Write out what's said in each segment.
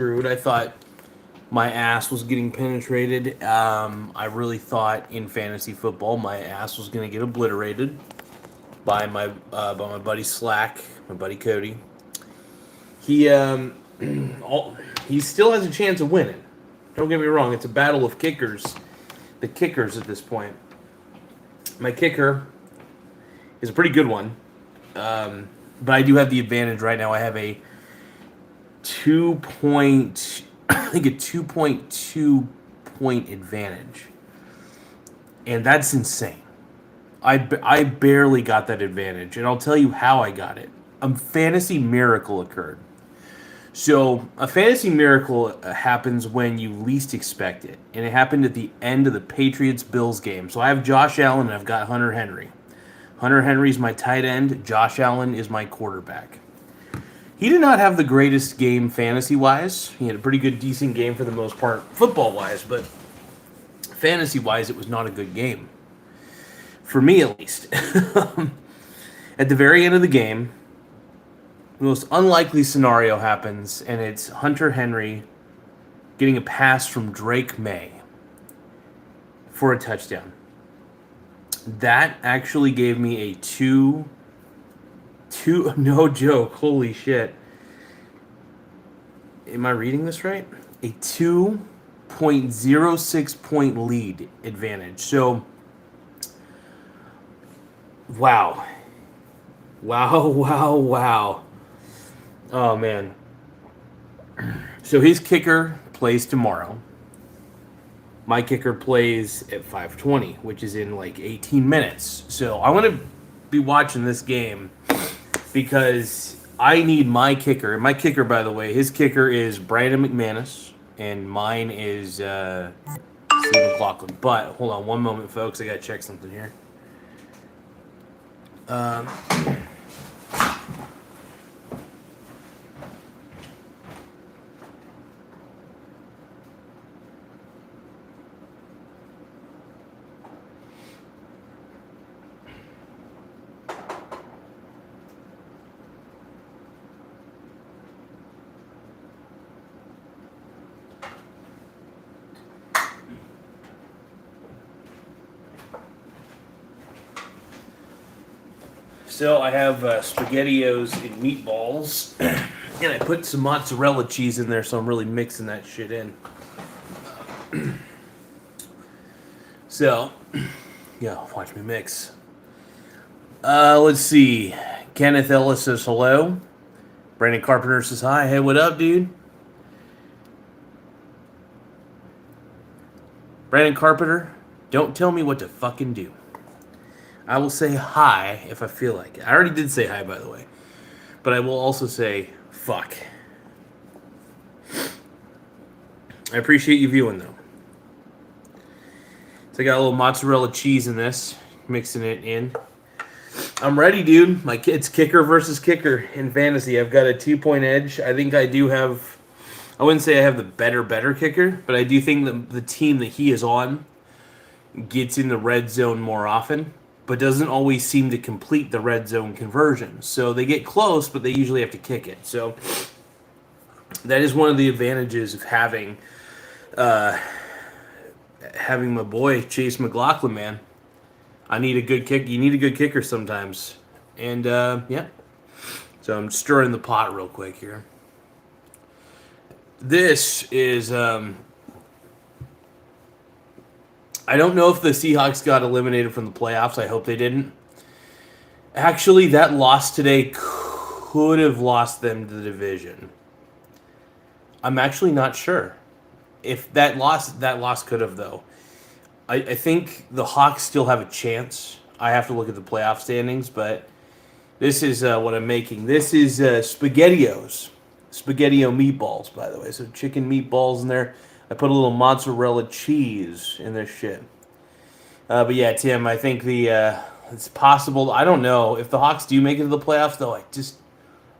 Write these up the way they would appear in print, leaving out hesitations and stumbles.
screwed. I thought my ass was getting penetrated. I really thought in fantasy football my ass was going to get obliterated by my buddy Slack, my buddy Cody. He he still has a chance of winning. Don't get me wrong; it's a battle of kickers. The kickers at this point. My kicker is a pretty good one, but I do have the advantage right now. I have a 2 point, I think a 2.2 point advantage, and that's insane. I barely got that advantage, and I'll tell you how I got it. A fantasy miracle occurred. So, a fantasy miracle happens when you least expect it, and it happened at the end of the Patriots Bills game. So, I have Josh Allen and I've got Hunter Henry. Hunter Henry is my tight end, Josh Allen is my quarterback. He did not have the greatest game fantasy wise. He had a pretty good, decent game for the most part, football wise, but fantasy wise, it was not a good game. For me, at least. At the very end of the game, the most unlikely scenario happens, and it's Hunter Henry getting a pass from Drake May for a touchdown. That actually gave me a two, no joke, holy shit. Am I reading this right? A 2.06 point lead advantage. So, wow. Wow. Oh, man. So his kicker plays tomorrow. My kicker plays at 5:20, which is in like 18 minutes. So I want to be watching this game because I need my kicker. My kicker, by the way, his kicker is Brandon McManus, and mine is Steve McLaughlin. But hold on one moment, folks. I got to check something here. So I have SpaghettiOs and meatballs, and I put some mozzarella cheese in there, so I'm really mixing that shit in. So, yeah, watch me mix. Let's see. Kenneth Ellis says hello. Brandon Carpenter says hi. Hey, what up, dude? Brandon Carpenter, don't tell me what to fucking do. I will say hi if I feel like it. I already did say hi, by the way. But I will also say fuck. I appreciate you viewing, though. So I got a little mozzarella cheese in this. Mixing it in. I'm ready, dude. It's kicker versus kicker in fantasy. I've got a 2 point edge. I think I do have... I wouldn't say I have the better kicker, but I do think the team that he is on gets in the red zone more often, but doesn't always seem to complete the red zone conversion. So they get close, but they usually have to kick it. So that is one of the advantages of having my boy Chase McLaughlin, man. I need a good kick. You need a good kicker sometimes. And yeah. So I'm stirring the pot real quick here. This is I don't know if the Seahawks got eliminated from the playoffs. I hope they didn't. Actually, that loss today could have lost them the division. I'm actually not sure. If that loss could have, though. I think the Hawks still have a chance. I have to look at the playoff standings, but this is what I'm making. This is SpaghettiOs. SpaghettiO meatballs, by the way. So chicken meatballs in there. I put a little mozzarella cheese in this shit. But yeah, Tim, I think it's possible. I don't know if the Hawks do make it to the playoffs, though.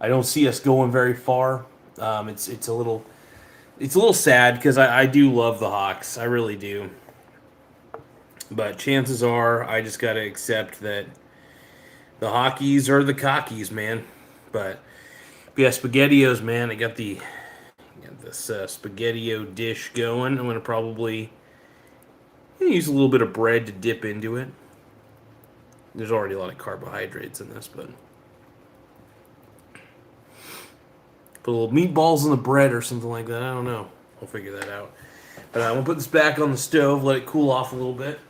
I don't see us going very far. It's a little sad because I do love the Hawks. I really do. But chances are, I just got to accept that the Hockeys are the cockies, man. But yeah, SpaghettiOs, man. I got the this spaghetti-o dish going. I'm going to probably use a little bit of bread to dip into it. There's already a lot of carbohydrates in this, but put a little meatballs in the bread or something like that. I don't know. I'll figure that out. But I'm going to put this back on the stove, let it cool off a little bit.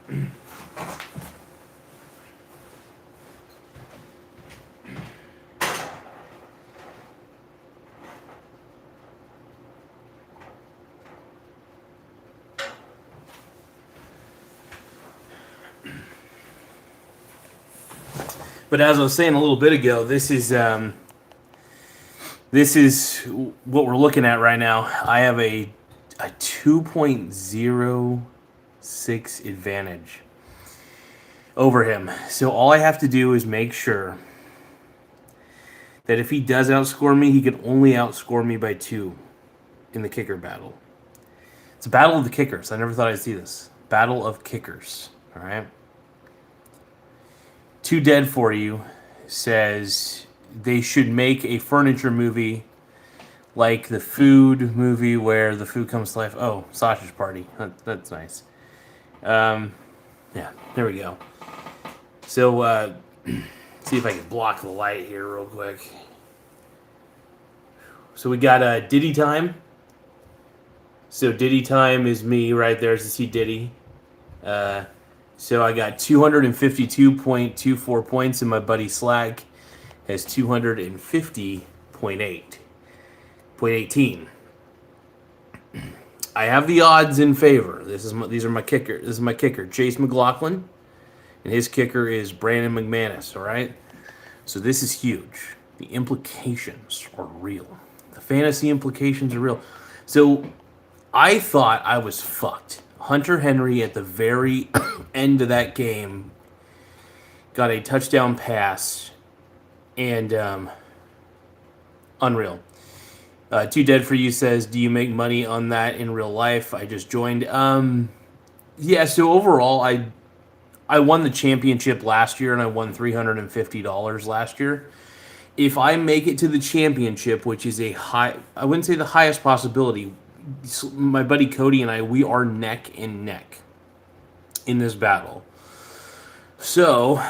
But as I was saying a little bit ago, this is what we're looking at right now. I have a 2.06 advantage over him. So all I have to do is make sure that if he does outscore me, he can only outscore me by 2 in the kicker battle. It's a battle of the kickers. I never thought I'd see this. Battle of kickers. All right. Too Dead For You says they should make a furniture movie like the food movie where the food comes to life. Oh, Sausage Party. That's nice. Yeah, there we go. So, see if I can block the light here real quick. So we got Diddy Time. So Diddy Time is me right there to see Diddy. So I got 252.24 points, and my buddy Slag has 250.18. I have the odds in favor. These are my kicker. This is my kicker, Chase McLaughlin, and his kicker is Brandon McManus. All right. So this is huge. The implications are real. The fantasy implications are real. So I thought I was fucked. Hunter Henry at the very end of that game got a touchdown pass, and unreal. Too Dead For You says, do you make money on that in real life? I just joined. Yeah, so overall, I won the championship last year, and I won $350 last year. If I make it to the championship, which is a high, I wouldn't say the highest possibility, my buddy Cody and I, we are neck and neck in this battle. So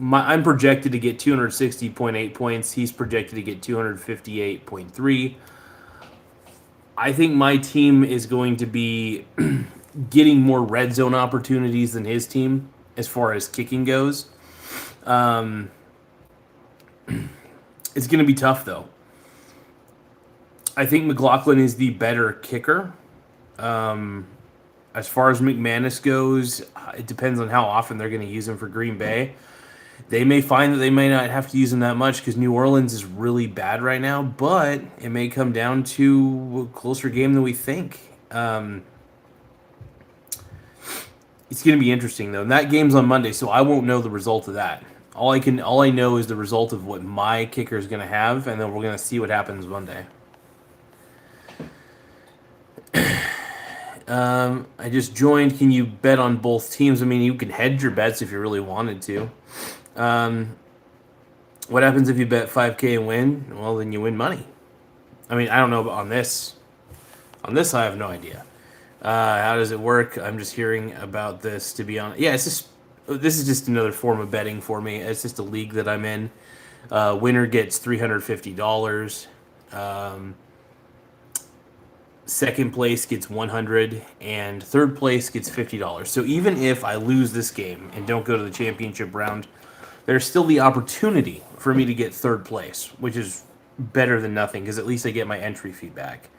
I'm projected to get 260.8 points. He's projected to get 258.3. I think my team is going to be getting more red zone opportunities than his team as far as kicking goes. It's going to be tough, though. I think McLaughlin is the better kicker. As far as McManus goes, it depends on how often they're going to use him for Green Bay. They may find that they may not have to use him that much because New Orleans is really bad right now, but it may come down to a closer game than we think. It's going to be interesting, though. And that game's on Monday, so I won't know the result of that. All I know is the result of what my kicker is going to have, and then we're going to see what happens Monday. I just joined. Can you bet on both teams? I mean, you can hedge your bets if you really wanted to. What happens if you bet 5K and win? Well, then you win money. I mean, I don't know on this. On this, I have no idea. How does it work? I'm just hearing about this, to be honest. Yeah, this is just another form of betting for me. It's just a league that I'm in. Winner gets $350. Second place gets $100, and third place gets $50. So even if I lose this game and don't go to the championship round, there's still the opportunity for me to get third place, which is better than nothing because at least I get my entry fee back.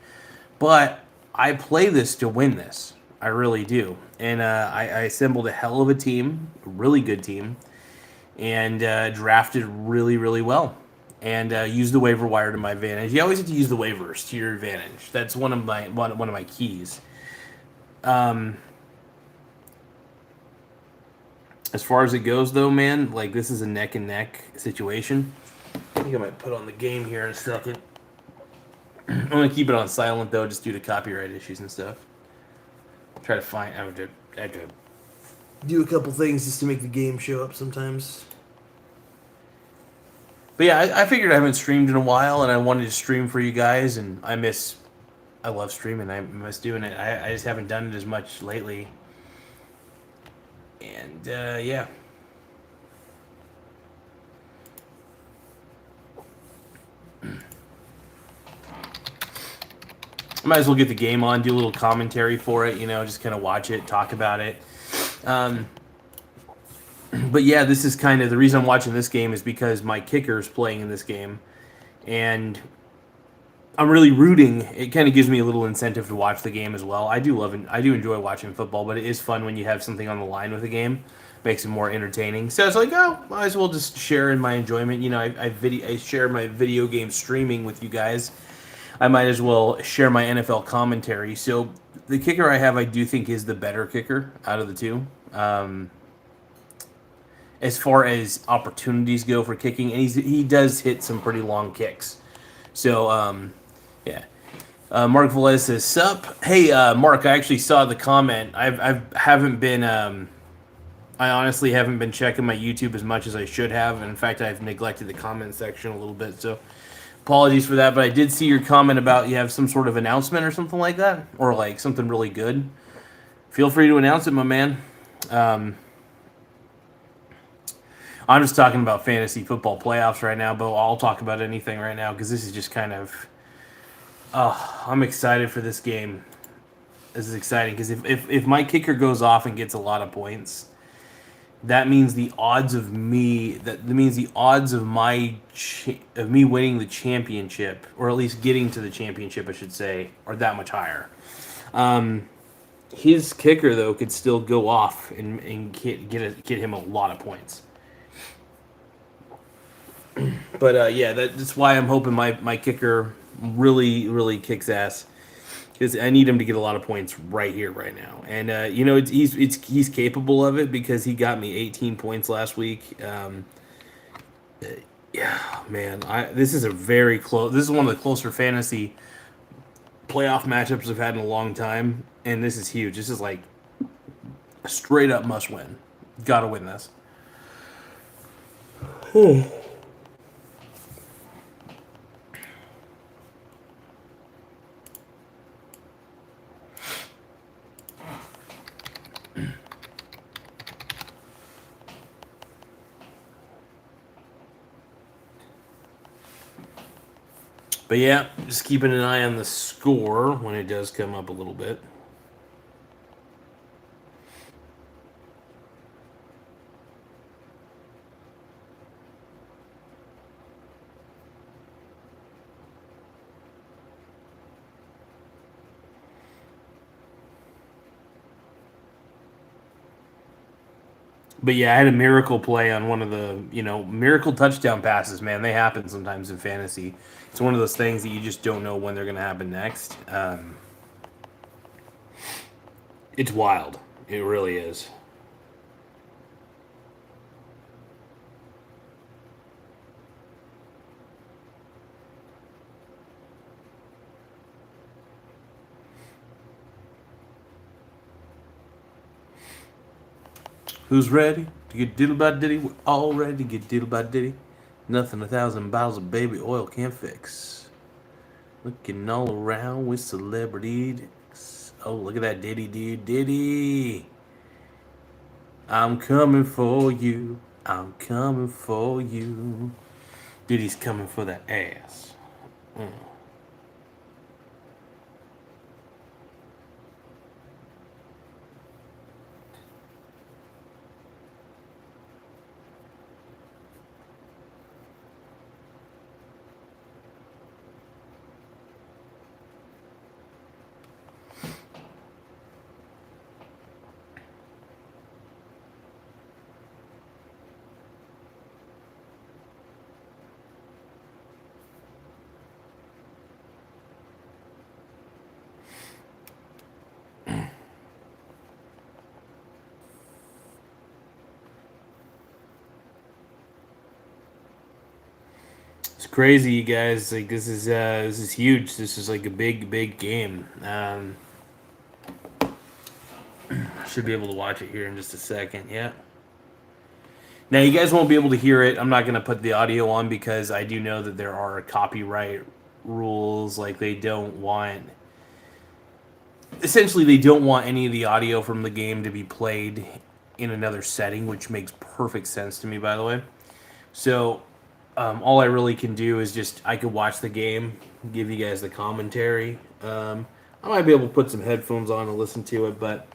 But I play this to win this. I really do. And I assembled a hell of a team, a really good team, and drafted really, really well. And use the waiver wire to my advantage. You always have to use the waivers to your advantage. That's one of my keys. As far as it goes, though, man, like this is a neck and neck situation. I think I might put on the game here in a second. I'm gonna keep it on silent though, just due to copyright issues and stuff. Try to find. I have to do a couple things just to make the game show up sometimes. But yeah, I figured I haven't streamed in a while, and I wanted to stream for you guys, and I love streaming. I miss doing it. I just haven't done it as much lately. And yeah. I might as well get the game on, do a little commentary for it, just kind of watch it, talk about it. Um, but yeah, this is kind of the reason I'm watching this game is because my kicker's playing in this game, and I'm really rooting. It kind of gives me a little incentive to watch the game as well. I do love it. I do enjoy watching football, but it is fun when you have something on the line with a game. Makes it more entertaining. So it's like, oh, might as well just share in my enjoyment. I share my video game streaming with you guys. I might as well share my NFL commentary. So the kicker I have, I do think, is the better kicker out of the two. As far as opportunities go for kicking, and he does hit some pretty long kicks. So yeah. Mark Velez says, "Sup? Hey, Mark. I actually saw the comment. I haven't been. I honestly haven't been checking my YouTube as much as I should have. And in fact, I've neglected the comment section a little bit. So apologies for that. But I did see your comment about you have some sort of announcement or something like that, or like something really good. Feel free to announce it, my man. I'm just talking about fantasy football playoffs right now, but I'll talk about anything right now because this is just kind of. I'm excited for this game. This is exciting because if my kicker goes off and gets a lot of points, that means the odds of me that means the odds of of me winning the championship, or at least getting to the championship, I should say, are that much higher. His kicker though could still go off and get him a lot of points. But yeah, that's why I'm hoping my kicker really kicks ass, because I need him to get a lot of points right here, right now. And he's capable of it because he got me 18 points last week. Yeah, man, this is a very close. This is one of the closer fantasy playoff matchups I've had in a long time, and this is huge. This is like a straight up must win. Got to win this. But yeah, just keeping an eye on the score when it does come up a little bit. But yeah, I had a miracle play on one of the, miracle touchdown passes, man. They happen sometimes in fantasy. It's one of those things that you just don't know when they're going to happen next. It's wild. It really is. Who's ready to get diddle by ditty? We're all ready to get diddle by ditty. Nothing 1,000 bottles of baby oil can't fix. Looking all around with celebrity. Oh, look at that Diddy, dude. Diddy. I'm coming for you. I'm coming for you. Diddy's coming for that ass. Mm. It's crazy, you guys. Like this is huge. This is like a big game. Should be able to watch it here in just a second. Yeah. Now, you guys won't be able to hear it. I'm not going to put the audio on because I do know that there are copyright rules. Like, they don't want. Essentially, they don't want any of the audio from the game to be played in another setting, which makes perfect sense to me, by the way. So, all I really can do is just. I could watch the game, give you guys the commentary. I might be able to put some headphones on and listen to it, but.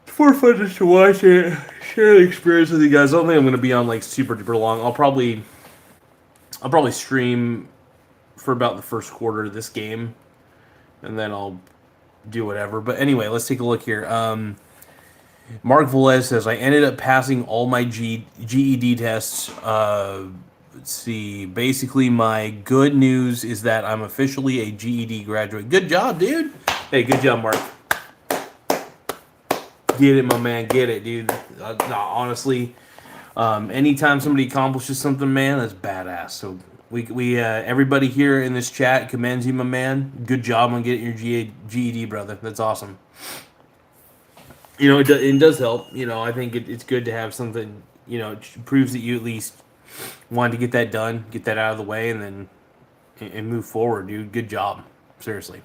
It's more fun just to watch it, share the experience with you guys. I don't think I'm going to be on like super duper long. I'll probably stream for about the first quarter of this game, and then I'll do whatever. But anyway, let's take a look here. Mark Velez says I ended up passing all my GED tests. Let's see. Basically, my good news is that I'm officially a GED graduate. Good job, dude. Hey, good job, Mark. Get it, my man. Get it, dude. No, honestly, anytime somebody accomplishes something, man, that's badass. So we everybody here in this chat commends you, my man. Good job on getting your GED, brother. That's awesome. You know, it does help. You know, I think it's good to have something. You know, it proves that you at least wanted to get that done, get that out of the way, and then and move forward, dude. Good job. Seriously,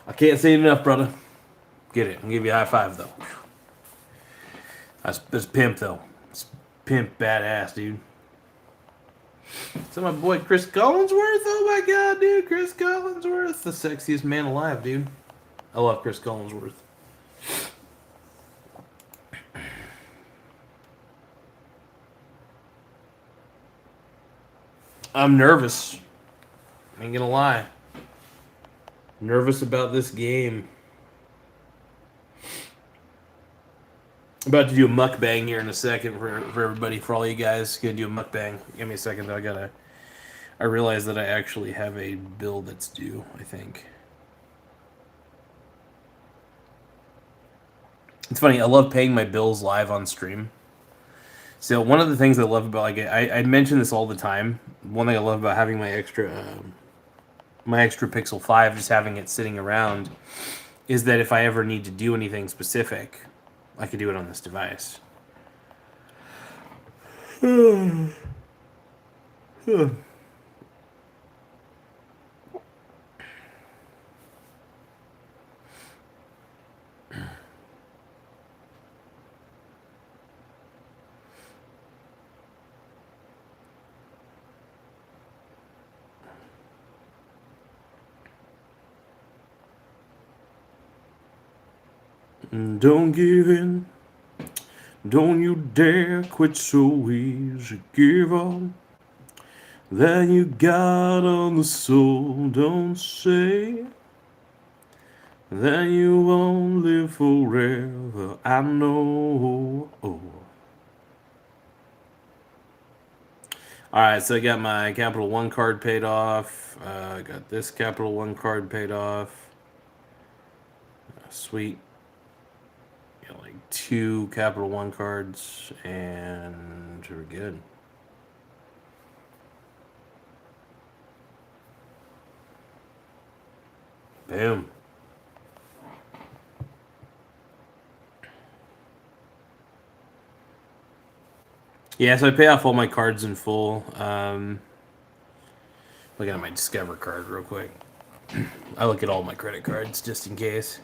I can't say it enough, brother. Get it. I'll give you a high five though. That's pimp though. It's pimp badass, dude. So my boy Chris Collinsworth. Oh my god, dude, Chris Collinsworth, the sexiest man alive, dude. I love Chris Collinsworth. I'm nervous. I ain't gonna lie. Nervous about this game. I'm about to do a mukbang here in a second for everybody, for all you guys. Gonna do a mukbang. Give me a second though. I realize that I actually have a bill that's due, I think. It's funny, I love paying my bills live on stream. So one of the things I love about, like, I mention this all the time. One thing I love about having my extra Pixel 5, just having it sitting around, is that if I ever need to do anything specific, I could do it on this device. Don't give in. Don't you dare quit so easy. Give up that you got on the soul. Don't say that you won't live forever. I know. Alright, so I got my Capital One card paid off. I got this Capital One card paid off. Sweet. Got like 2 Capital One cards, and we're good. Boom. Yeah, so I pay off all my cards in full. Look at my Discover card real quick. I look at all my credit cards just in case.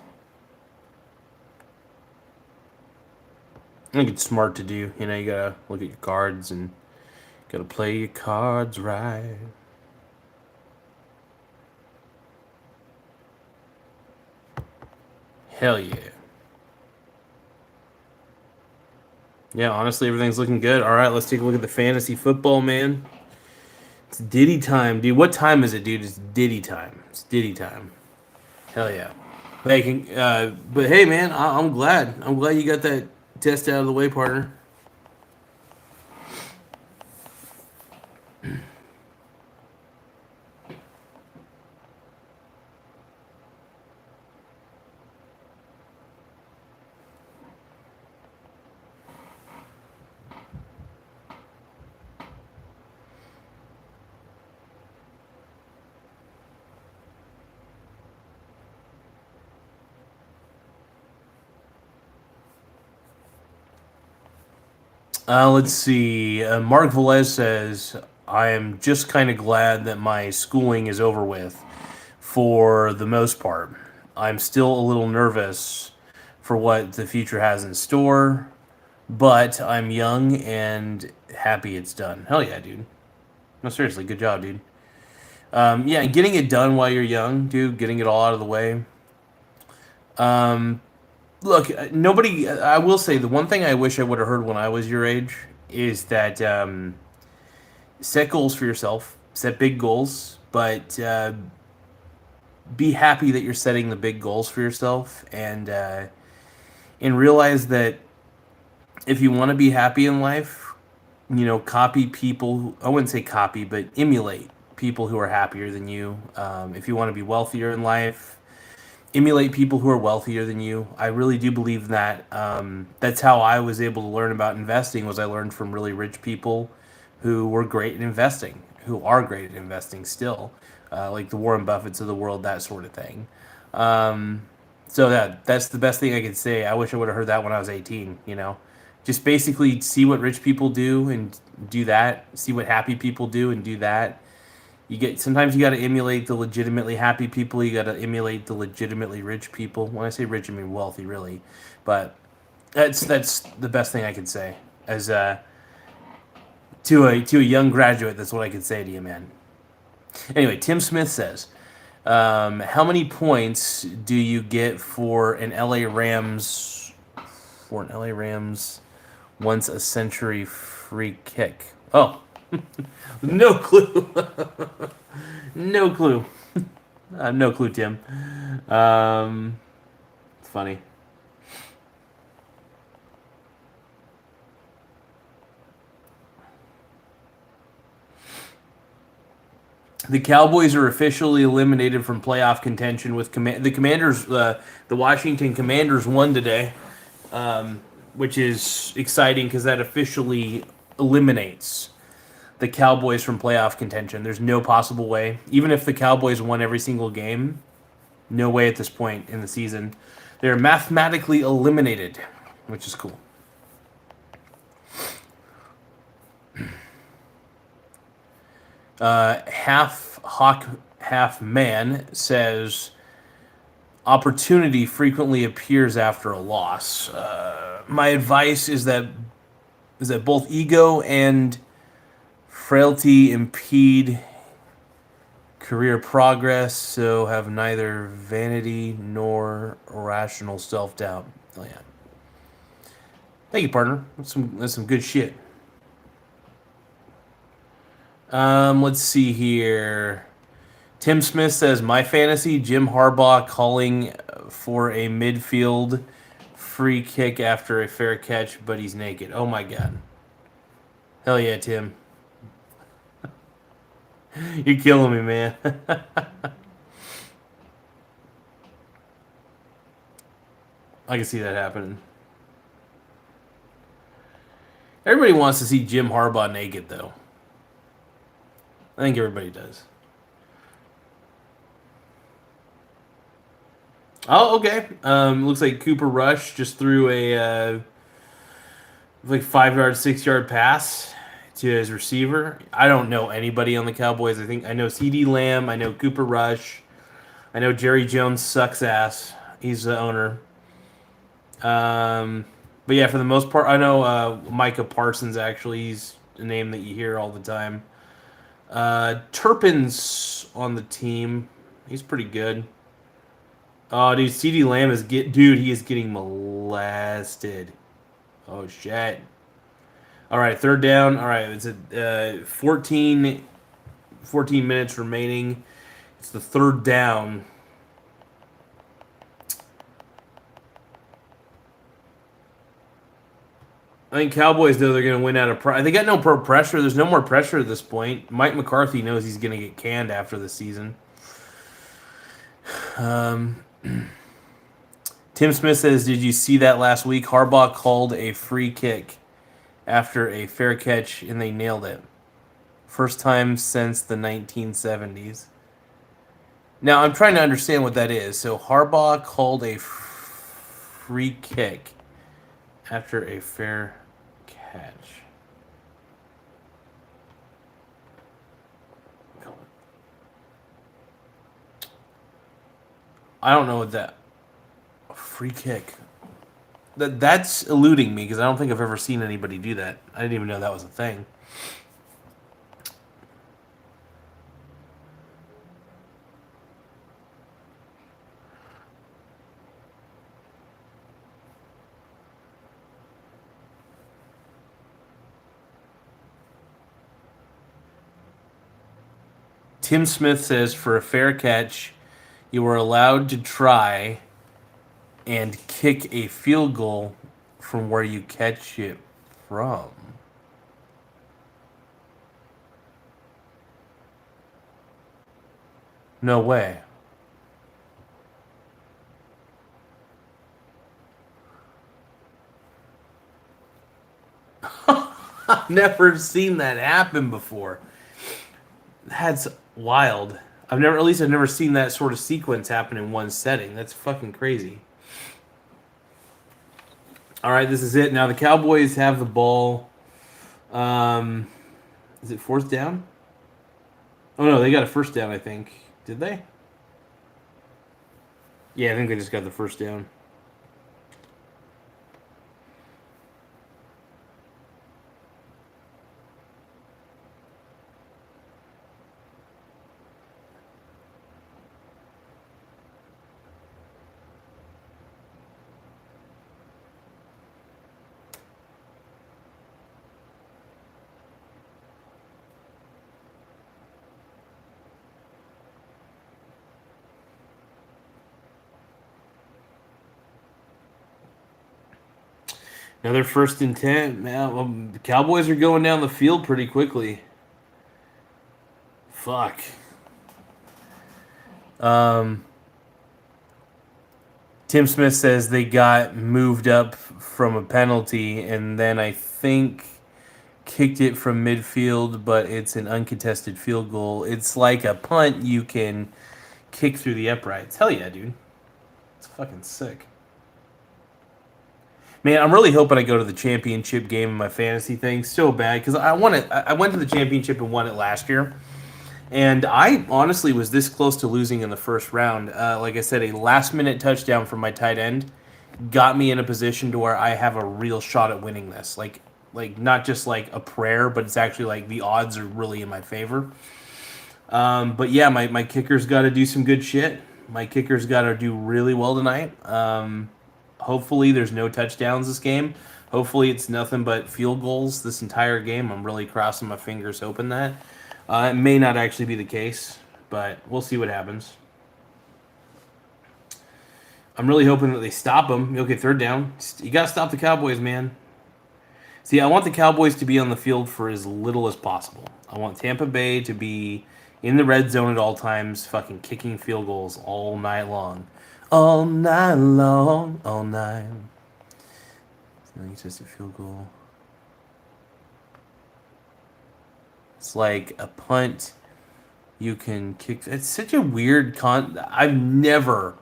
I think it's smart to do. You know, you gotta look at your cards and gotta play your cards right. Hell yeah. Yeah, honestly, everything's looking good. All right, let's take a look at the fantasy football, man. It's Diddy time, dude. What time is it, dude? It's Diddy time. It's Diddy time. Hell yeah. But hey, man, I'm glad. I'm glad you got that test out of the way, partner. Let's see. Mark Velez says, I am just kind of glad that my schooling is over with for the most part. I'm still a little nervous for what the future has in store, but I'm young and happy it's done. Hell yeah, dude. No, seriously, good job, dude. Yeah, getting it done while you're young, dude, getting it all out of the way. Um, Look, nobody, I will say, the one thing I wish I would have heard when I was your age is that set goals for yourself, set big goals, but be happy that you're setting the big goals for yourself, and realize that if you want to be happy in life, copy people. I wouldn't say copy, but emulate people who are happier than you. If you want to be wealthier in life, emulate people who are wealthier than you. I really do believe that. That's how I was able to learn about investing. Was I learned from really rich people who were great at investing, who are great at investing still, like the Warren Buffetts of the world, that sort of thing. Um, so that's the best thing I could say. I wish I would have heard that when I was 18. Just basically see what rich people do and do that. See what happy people do and do that. Sometimes you got to emulate the legitimately happy people. You got to emulate the legitimately rich people. When I say rich, I mean wealthy, really. But that's the best thing I can say as to a young graduate. That's what I could say to you, man. Anyway, Tim Smith says, how many points do you get for an LA Rams once a century free kick? Oh, no clue. No clue. No clue, Tim. It's funny. The Cowboys are officially eliminated from playoff contention with the Commanders. The Washington Commanders won today, which is exciting because that officially eliminates the Cowboys from playoff contention. There's no possible way. Even if the Cowboys won every single game, no way at this point in the season. They're mathematically eliminated, which is cool. Half Hawk, Half Man says opportunity frequently appears after a loss. My advice is that both ego and frailty impede career progress, so have neither vanity nor rational self-doubt. Oh yeah. Thank you, partner. That's some good shit. Let's see here. Tim Smith says, my fantasy, Jim Harbaugh calling for a midfield free kick after a fair catch, but he's naked. Oh my god. Hell yeah, Tim. You're killing me, man. I can see that happening. Everybody wants to see Jim Harbaugh naked, though. I think everybody does. Oh, okay. Looks like Cooper Rush just threw a like 5 yard, 6 yard pass to his receiver. I don't know anybody on the Cowboys. I know CeeDee Lamb. I know Cooper Rush. I know Jerry Jones sucks ass. He's the owner. But yeah, for the most part, I know Micah Parsons. Actually, he's a name that you hear all the time. Turpin's on the team. He's pretty good. Oh, dude, CeeDee Lamb he is getting molested. Oh shit. All right, third down. All right, it's at 14 minutes remaining. It's the third down. I think Cowboys, though, they're going to win out of pressure. They got no pressure. There's no more pressure at this point. Mike McCarthy knows he's going to get canned after the season. Tim Smith says, did you see that last week? Harbaugh called a free kick after a fair catch, and they nailed it. First time since the 1970s. Now, I'm trying to understand what that is. So, Harbaugh called a free kick after a fair catch. catch. I don't know what that free kick. That's eluding me because I don't think I've ever seen anybody do that. I didn't even know that was a thing. Tim Smith says for a fair catch, you are allowed to try and kick a field goal from where you catch it from. No way. I've never seen that happen before. That's wild. I've never seen that sort of sequence happen in one setting. That's fucking crazy. All right, this is it. Now the Cowboys have the ball. Is it fourth down? Oh no, they got a first down, I think. Did they? Yeah, I think they just got the first down. Another first and 10. Man, well, the Cowboys are going down the field pretty quickly. Fuck. Tim Smith says they got moved up from a penalty and then I think kicked it from midfield, but it's an uncontested field goal. It's like a punt you can kick through the uprights. Hell yeah, dude. It's fucking sick. Man, I'm really hoping I go to the championship game in my fantasy thing so bad because I won it. I went to the championship and won it last year, and I honestly was this close to losing in the first round. Like I said, a last-minute touchdown from my tight end got me in a position to where I have a real shot at winning this. Like not just like a prayer, but it's actually like the odds are really in my favor. But yeah, my kicker's got to do some good shit. My kicker's got to do really well tonight. Hopefully there's no touchdowns this game. Hopefully it's nothing but field goals this entire game. I'm really crossing my fingers hoping that. It may not actually be the case, but we'll see what happens. I'm really hoping that they stop them. Okay, third down. You got to stop the Cowboys, man. See, I want the Cowboys to be on the field for as little as possible. I want Tampa Bay to be in the red zone at all times, fucking kicking field goals all night long. All night long, all night. It's just a field goal. It's like a punt you can kick. It's such a weird I've never.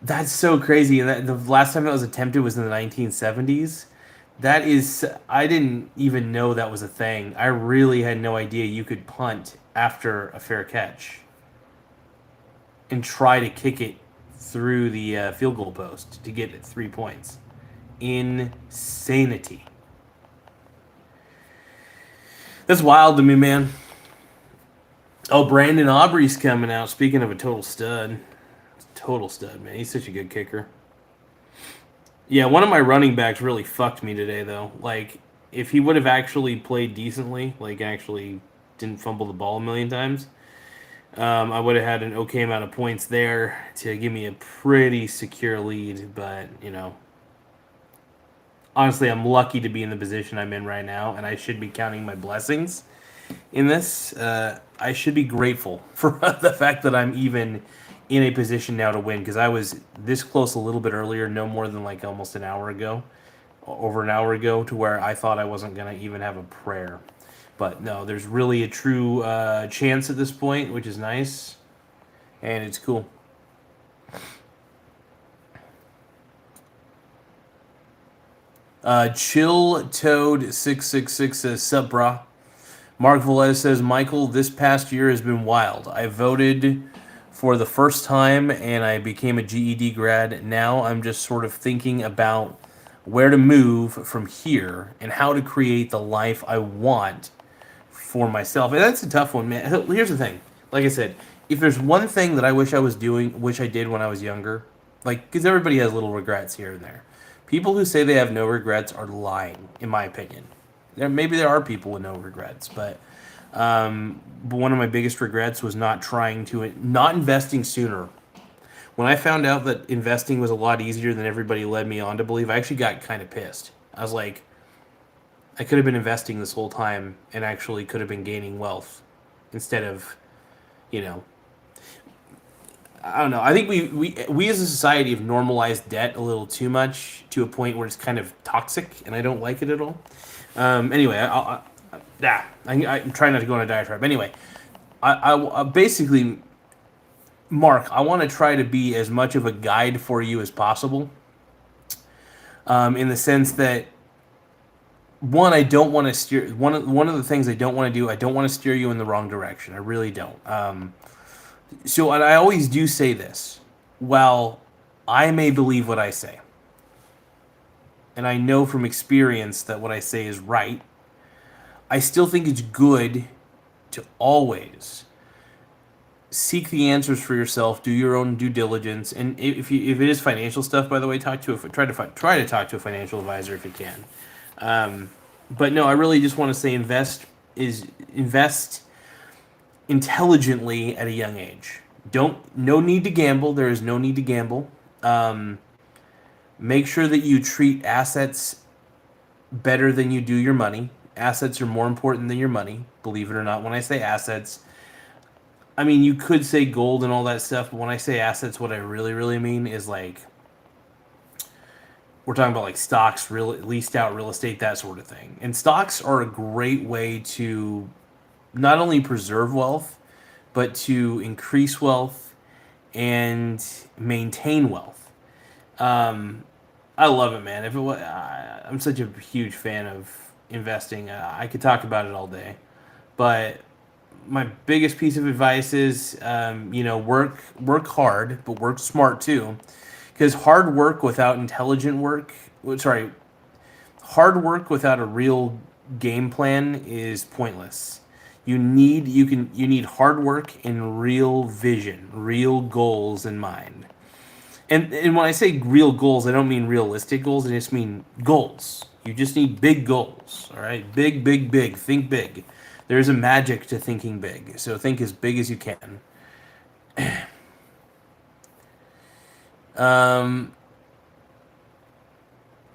That's so crazy. And the last time that was attempted was in the 1970s. That is, I didn't even know that was a thing. I really had no idea you could punt after a fair catch and try to kick it through the field goal post to get it 3 points. Insanity. That's wild to me, man. Oh, Brandon Aubrey's coming out. Speaking of a total stud. Total stud, man. He's such a good kicker. Yeah, one of my running backs really fucked me today, though. Like, if he would have actually played decently, like actually didn't fumble the ball a million times, I would have had an okay amount of points there to give me a pretty secure lead. But, you know, honestly, I'm lucky to be in the position I'm in right now, and I should be counting my blessings in this. I should be grateful for the fact that I'm even in a position now to win, because I was this close a little bit earlier, no more than like almost an hour ago, over an hour ago, to where I thought I wasn't going to even have a prayer. But no, there's really a true chance at this point, which is nice, and it's cool. Chill Toad 666 says, sup, brah. Mark Velez says, Michael, this past year has been wild. I voted for the first time and I became a GED grad. Now I'm just sort of thinking about where to move from here and how to create the life I want for myself. And that's a tough one, man. Here's the thing. Like I said, if there's one thing that I wish I was doing, wish I did when I was younger, like, because everybody has little regrets here and there. People who say they have no regrets are lying, in my opinion. Maybe there are people with no regrets, but one of my biggest regrets was not investing sooner. When I found out that investing was a lot easier than everybody led me on to believe, I actually got kind of pissed. I was like, I could have been investing this whole time and actually could have been gaining wealth instead of, you know, I don't know. I think we as a society have normalized debt a little too much to a point where it's kind of toxic, and I don't like it at all. Anyway, I'm trying not to go on a diatribe. Anyway, I basically, Mark, I want to try to be as much of a guide for you as possible. In the sense that, one, I don't want to steer. One of the things I don't want to do, I don't want to steer you in the wrong direction. I really don't. So, and I always do say this. While I may believe what I say, and I know from experience that what I say is right, I still think it's good to always seek the answers for yourself, do your own due diligence, and if it is financial stuff, by the way, try to talk to a financial advisor if you can. But no, I really just want to say invest intelligently at a young age. No need to gamble. There is no need to gamble. Make sure that you treat assets better than you do your money. Assets are more important than your money, believe it or not. When I say assets, I mean, you could say gold and all that stuff, but when I say assets, what I really, really mean is like, we're talking about like stocks, leased out real estate, that sort of thing. And stocks are a great way to not only preserve wealth, but to increase wealth and maintain wealth. I love it, man. If it was, I'm such a huge fan of investing. I could talk about it all day, but my biggest piece of advice is, work hard, but work smart too, because hard work without a real game plan is pointless. You need hard work and real vision, real goals in mind. And when I say real goals, I don't mean realistic goals. I just mean goals. You just need big goals, all right? Big, big, big. Think big. There's a magic to thinking big. So think as big as you can.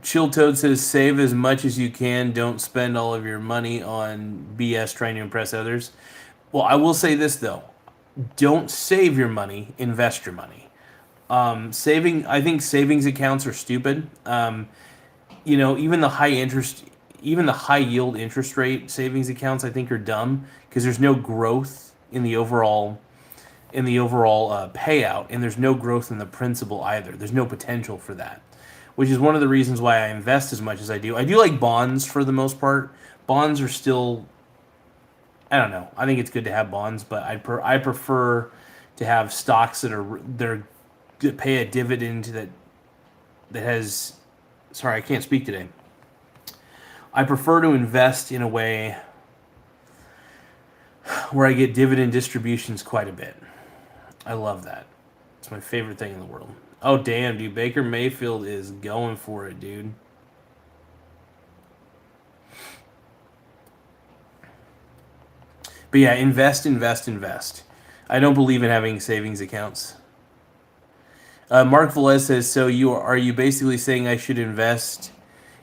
Chill Toad says, save as much as you can. Don't spend all of your money on BS trying to impress others. Well, I will say this, though. Don't save your money. Invest your money. I think savings accounts are stupid. Even the high yield interest rate savings accounts, I think, are dumb because there's no growth in the overall payout, and there's no growth in the principal either. There's no potential for that, which is one of the reasons why I invest as much as I do. I do like bonds for the most part. Bonds are still, I don't know. I think it's good to have bonds, but I prefer to have stocks that pay a dividend that has. Sorry, I can't speak today. I prefer to invest in a way where I get dividend distributions quite a bit. I love that. It's my favorite thing in the world. Oh, damn, dude. Baker Mayfield is going for it, dude. But yeah, invest. I don't believe in having savings accounts. Mark Velez says, so are you basically saying I should invest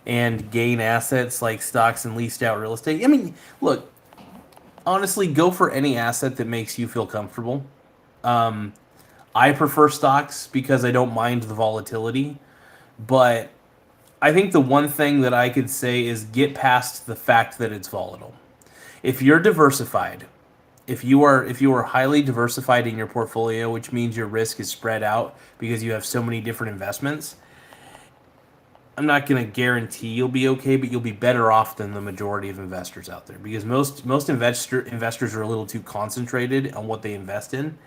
and gain assets like stocks and leased out real estate? I mean, look, honestly, go for any asset that makes you feel comfortable. I prefer stocks because I don't mind the volatility, but I think the one thing that I could say is get past the fact that it's volatile. If you're diversified, if you are highly diversified in your portfolio, which means your risk is spread out because you have so many different investments, I'm not going to guarantee you'll be okay, but you'll be better off than the majority of investors out there because most investors are a little too concentrated on what they invest in.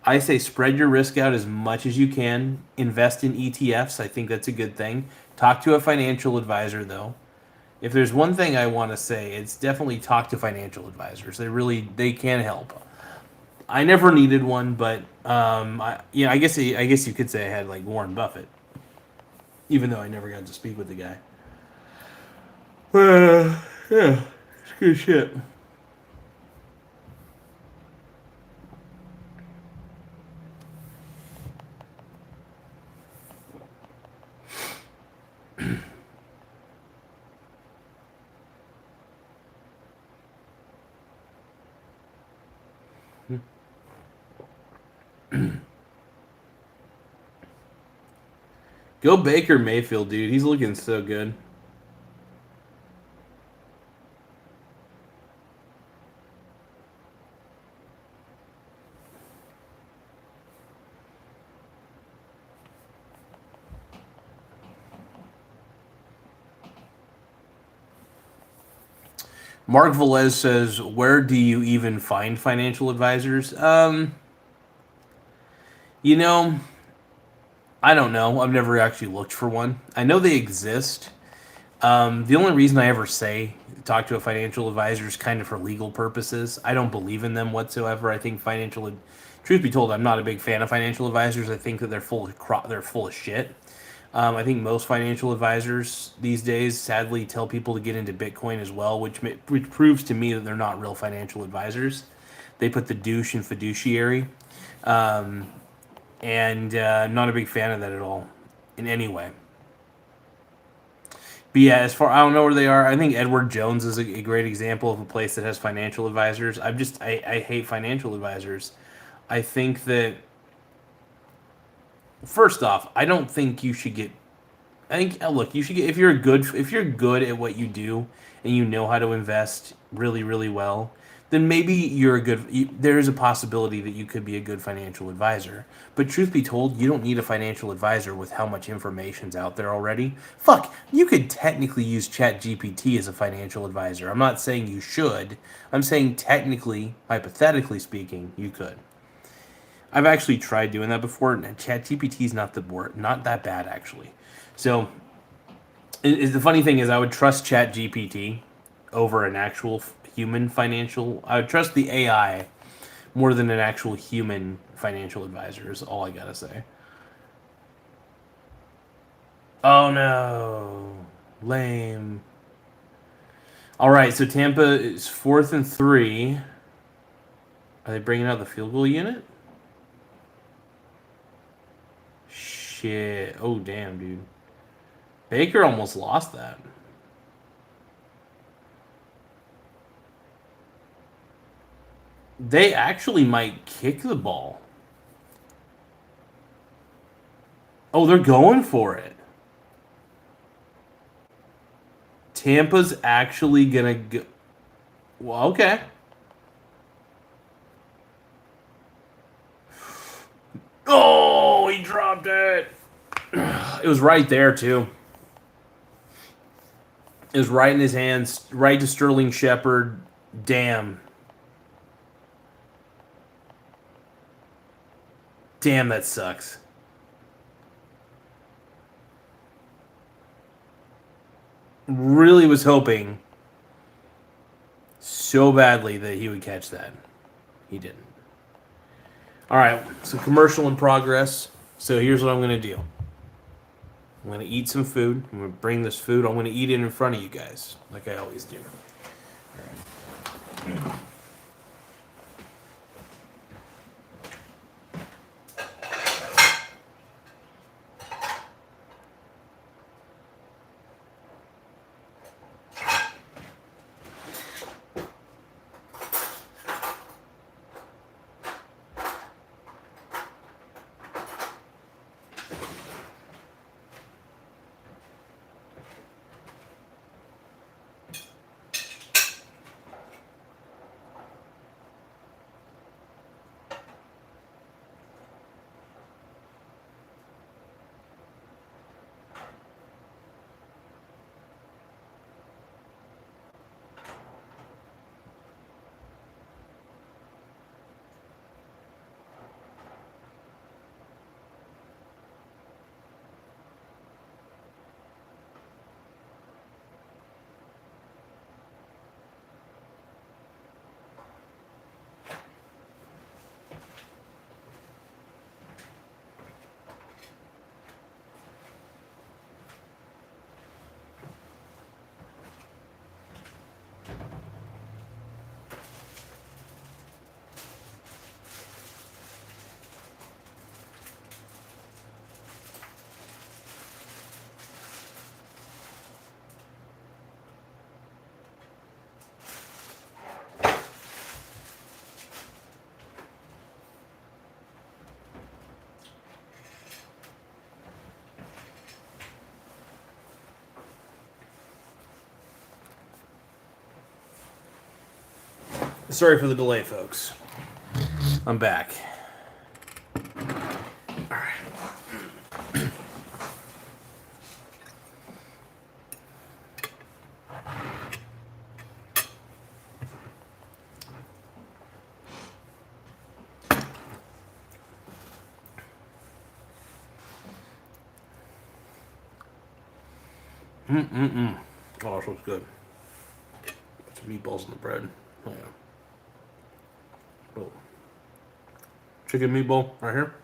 I say spread your risk out as much as you can. Invest in ETFs. I think that's a good thing. Talk to a financial advisor though. If there's one thing I want to say, it's definitely talk to financial advisors. They can help. I never needed one, but I guess you could say I had like Warren Buffett, even though I never got to speak with the guy. Yeah, it's good shit. Go Baker Mayfield, dude. He's looking so good. Mark Velez says, "Where do you even find financial advisors?" You know, I don't know. I've never actually looked for one. I know they exist. The only reason I ever say talk to a financial advisor is kind of for legal purposes. I don't believe in them whatsoever. I think truth be told, I'm not a big fan of financial advisors. I think that they're full of shit. I think most financial advisors these days, sadly, tell people to get into Bitcoin as well, which proves to me that they're not real financial advisors. They put the douche in fiduciary, and I'm not a big fan of that at all, in any way. But yeah, I don't know where they are. I think Edward Jones is a great example of a place that has financial advisors. I hate financial advisors. I think that first off, I don't think you should get. I think look, you should get if you're good at what you do and you know how to invest really really well, then maybe there is a possibility that you could be a good financial advisor. But truth be told, you don't need a financial advisor with how much information's out there already. Fuck, you could technically use ChatGPT as a financial advisor. I'm not saying you should. I'm saying technically, hypothetically speaking, you could. I've actually tried doing that before, and ChatGPT is not that bad actually. So, the funny thing is, I would trust ChatGPT over an actual human financial. I would trust the AI more than an actual human financial advisor. Is all I gotta say. Oh no, lame. All right, so Tampa is 4th and 3. Are they bringing out the field goal unit? Shit. Oh damn, dude. Baker almost lost that. They actually might kick the ball. Oh, they're going for it. Tampa's actually gonna go. Well, okay. Oh, he dropped it. It was right there too. It was right in his hands, right to Sterling Shepard. Damn. Damn, that sucks. Really was hoping so badly that he would catch that. He didn't. All right, so commercial in progress. So here's what I'm going to do. I'm going to eat some food. I'm going to bring this food. I'm going to eat it in front of you guys, like I always do. All right. Sorry for the delay, folks. I'm back. All right. Oh, this looks good. Put some meatballs in the bread. Oh, yeah. Oh. Chicken meatball right here.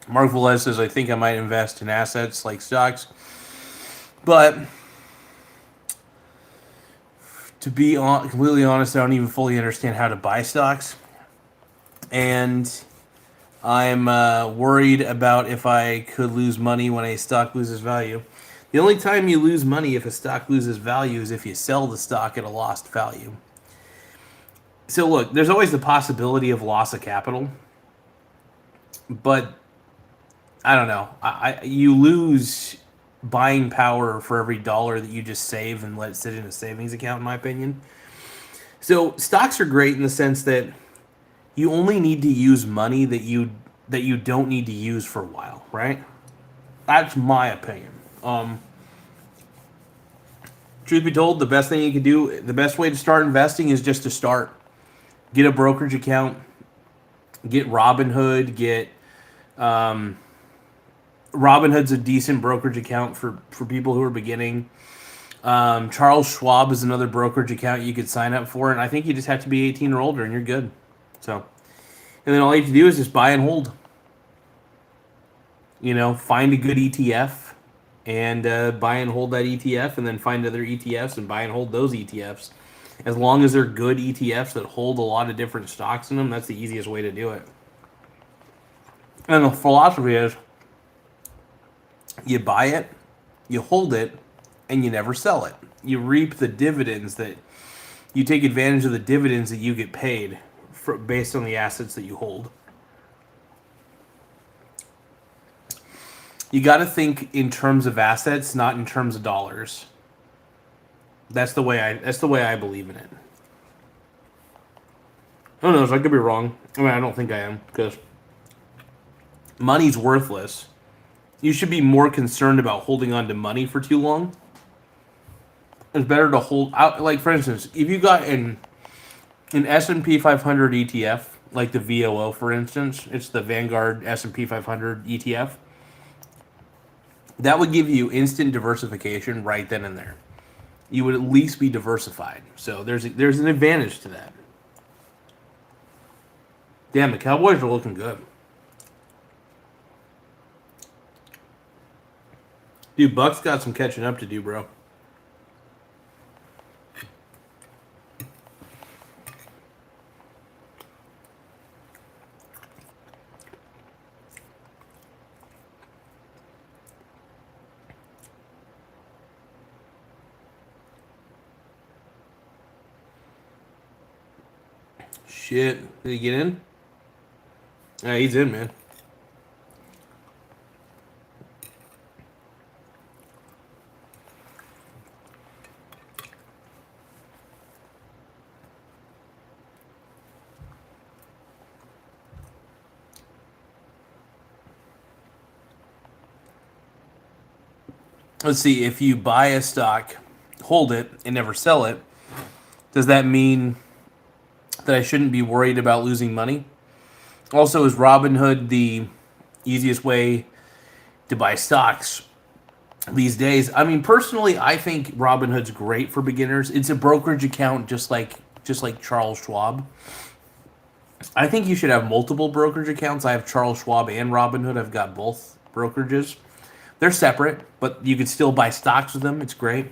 Mark Velez says, I think I might invest in assets like stocks. But to be completely honest, I don't even fully understand how to buy stocks. And I'm worried about if I could lose money when a stock loses value. The only time you lose money if a stock loses value is if you sell the stock at a lost value. So look, there's always the possibility of loss of capital. But I don't know. You lose buying power for every dollar that you just save and let it sit in a savings account, in my opinion. So stocks are great in the sense that you only need to use money that you don't need to use for a while, right? That's my opinion. Truth be told, the best thing you can do, the best way to start investing is just to start. Get a brokerage account, get Robinhood, Robinhood's a decent brokerage account for people who are beginning. Charles Schwab is another brokerage account you could sign up for, and I think you just have to be 18 or older, and you're good. So, and then all you have to do is just buy and hold. Find a good ETF and buy and hold that ETF, and then find other ETFs and buy and hold those ETFs. As long as they're good ETFs that hold a lot of different stocks in them, that's the easiest way to do it. And the philosophy is, you buy it, you hold it, and you never sell it. You reap the dividends you take advantage of the dividends that you get paid based on the assets that you hold. You got to think in terms of assets, not in terms of dollars. That's the way I believe in it. Who knows? I could be wrong. I don't think I am, because money's worthless. You should be more concerned about holding on to money for too long. It's better to hold out. Like, for instance, if you got an S&P 500 ETF, like the VOO, for instance, it's the Vanguard S&P 500 ETF. That would give you instant diversification right then and there. You would at least be diversified. So there's an advantage to that. Damn, the Cowboys are looking good. Dude, Buck's got some catching up to do, bro. Shit. Did he get in? Yeah, he's in, man. Let's see, if you buy a stock, hold it, and never sell it, does that mean that I shouldn't be worried about losing money? Also, is Robinhood the easiest way to buy stocks these days? I mean, personally, I think Robinhood's great for beginners. It's a brokerage account just like Charles Schwab. I think you should have multiple brokerage accounts. I have Charles Schwab and Robinhood. I've got both brokerages. They're separate, but you can still buy stocks with them. It's great.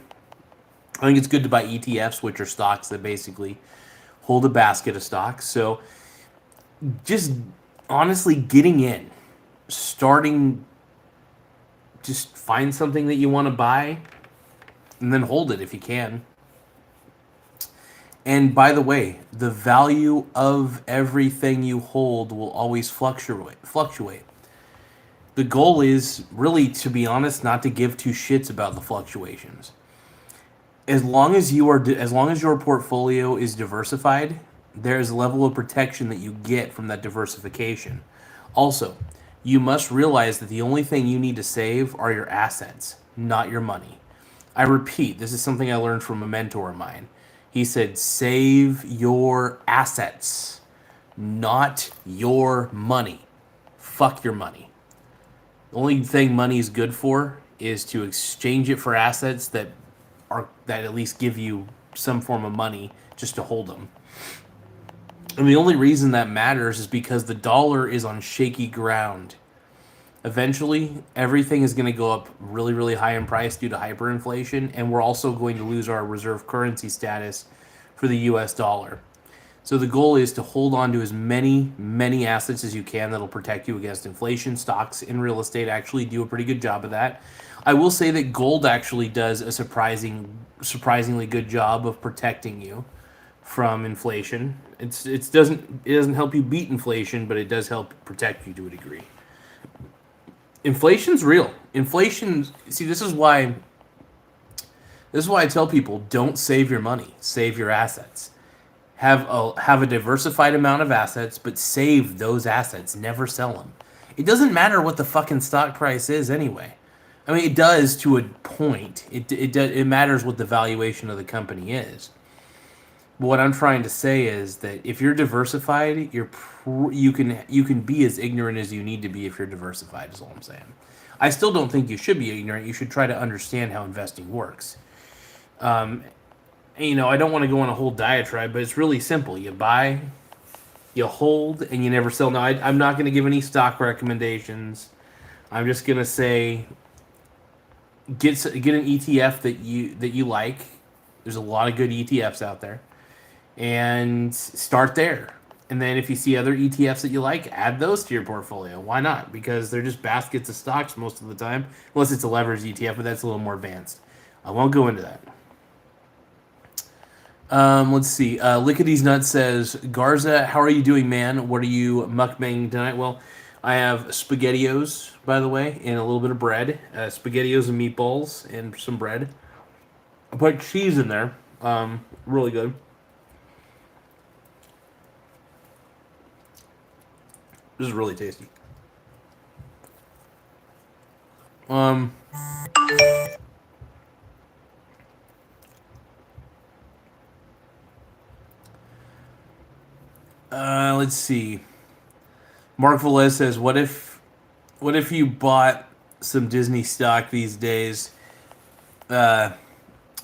I think it's good to buy ETFs, which are stocks that basically hold a basket of stocks. So just honestly getting in, starting, just find something that you want to buy and then hold it if you can. And by the way, the value of everything you hold will always fluctuate. The goal is really, to be honest, not to give two shits about the fluctuations. As long as your portfolio is diversified, there's a level of protection that you get from that diversification. Also, you must realize that the only thing you need to save are your assets, not your money. I repeat, this is something I learned from a mentor of mine. He said, save your assets, not your money. Fuck your money. The only thing money is good for is to exchange it for assets that at least give you some form of money just to hold them. And the only reason that matters is because the dollar is on shaky ground. Eventually, everything is going to go up really, really high in price due to hyperinflation, and we're also going to lose our reserve currency status for the US dollar. So the goal is to hold on to as many assets as you can that'll protect you against inflation. Stocks and real estate actually do a pretty good job of that. I will say that gold actually does a surprisingly good job of protecting you from inflation. It doesn't help you beat inflation, but it does help protect you to a degree. Inflation's real. Inflation. See, this is why I tell people, don't save your money, save your assets. Have a diversified amount of assets, but save those assets. Never sell them. It doesn't matter what the fucking stock price is anyway. I mean, it does to a point. It matters what the valuation of the company is. But what I'm trying to say is that if you're diversified, you can be as ignorant as you need to be if you're diversified. Is all I'm saying. I still don't think you should be ignorant. You should try to understand how investing works. I don't want to go on a whole diatribe, but it's really simple. You buy, you hold, and you never sell. Now, I'm not going to give any stock recommendations. I'm just going to say get an ETF that you like. There's a lot of good ETFs out there, and start there. And then if you see other ETFs that you like, add those to your portfolio. Why not? Because they're just baskets of stocks most of the time, unless it's a leveraged ETF, but that's a little more advanced. I won't go into that. Let's see. Lickity's Nut says, Garza, how are you doing, man? What are you mukbanging tonight? Well, I have SpaghettiOs, by the way, and a little bit of bread. SpaghettiOs and meatballs and some bread. I put cheese in there. Really good. This is really tasty. Let's see. Mark Velez says, what if you bought some Disney stock these days?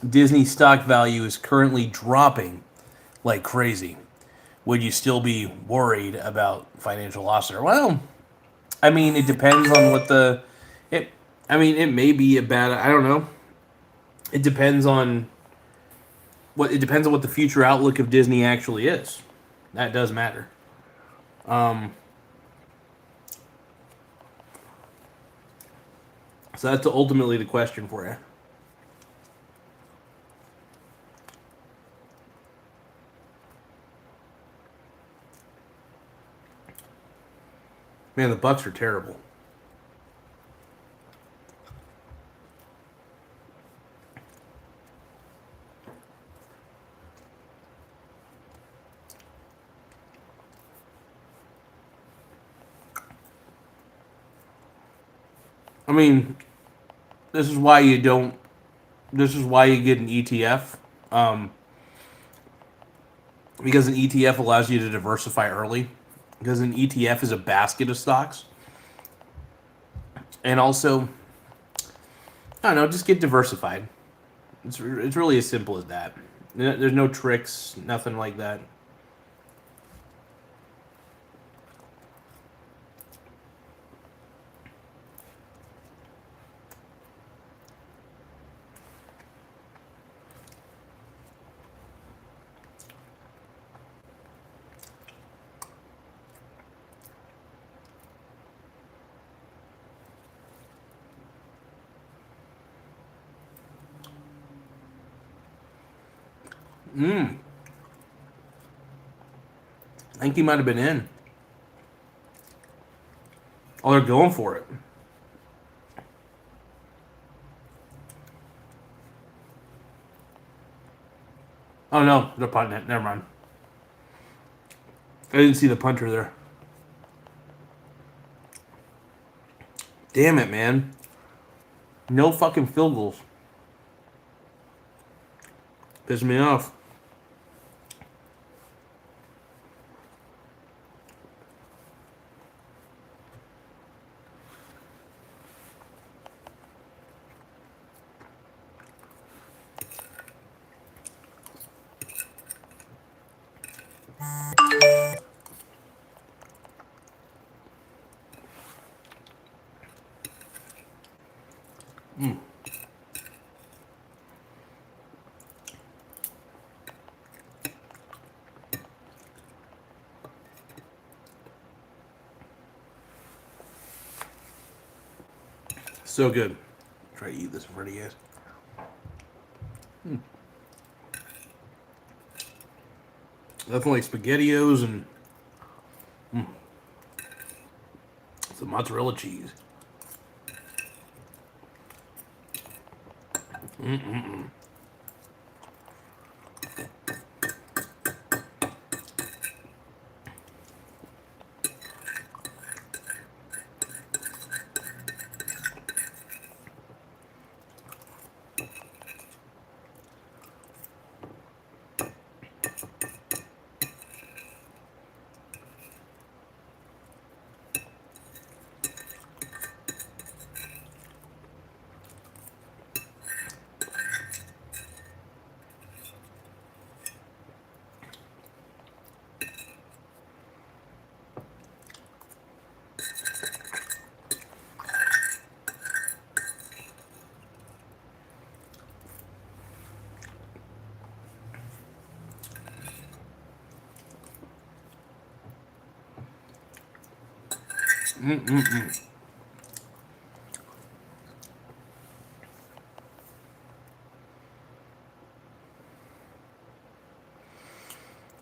Disney stock value is currently dropping like crazy. Would you still be worried about financial loss? Well, I mean, it depends on it may be a bad, I don't know. It depends on what the future outlook of Disney actually is. That does matter. So that's ultimately the question for you. Man, the Bucks are terrible. I mean, this is why you get an ETF. Because an ETF allows you to diversify early. Because an ETF is a basket of stocks. And also, I don't know, just get diversified. It's really as simple as that. There's no tricks, nothing like that. I think he might have been in. Oh, they're going for it. Oh no, the punt. Never mind. I didn't see the punter there. Damn it, man. No fucking field goals. Piss me off. So good. Try to eat this in front of you guys. Nothing like SpaghettiOs and some mozzarella cheese.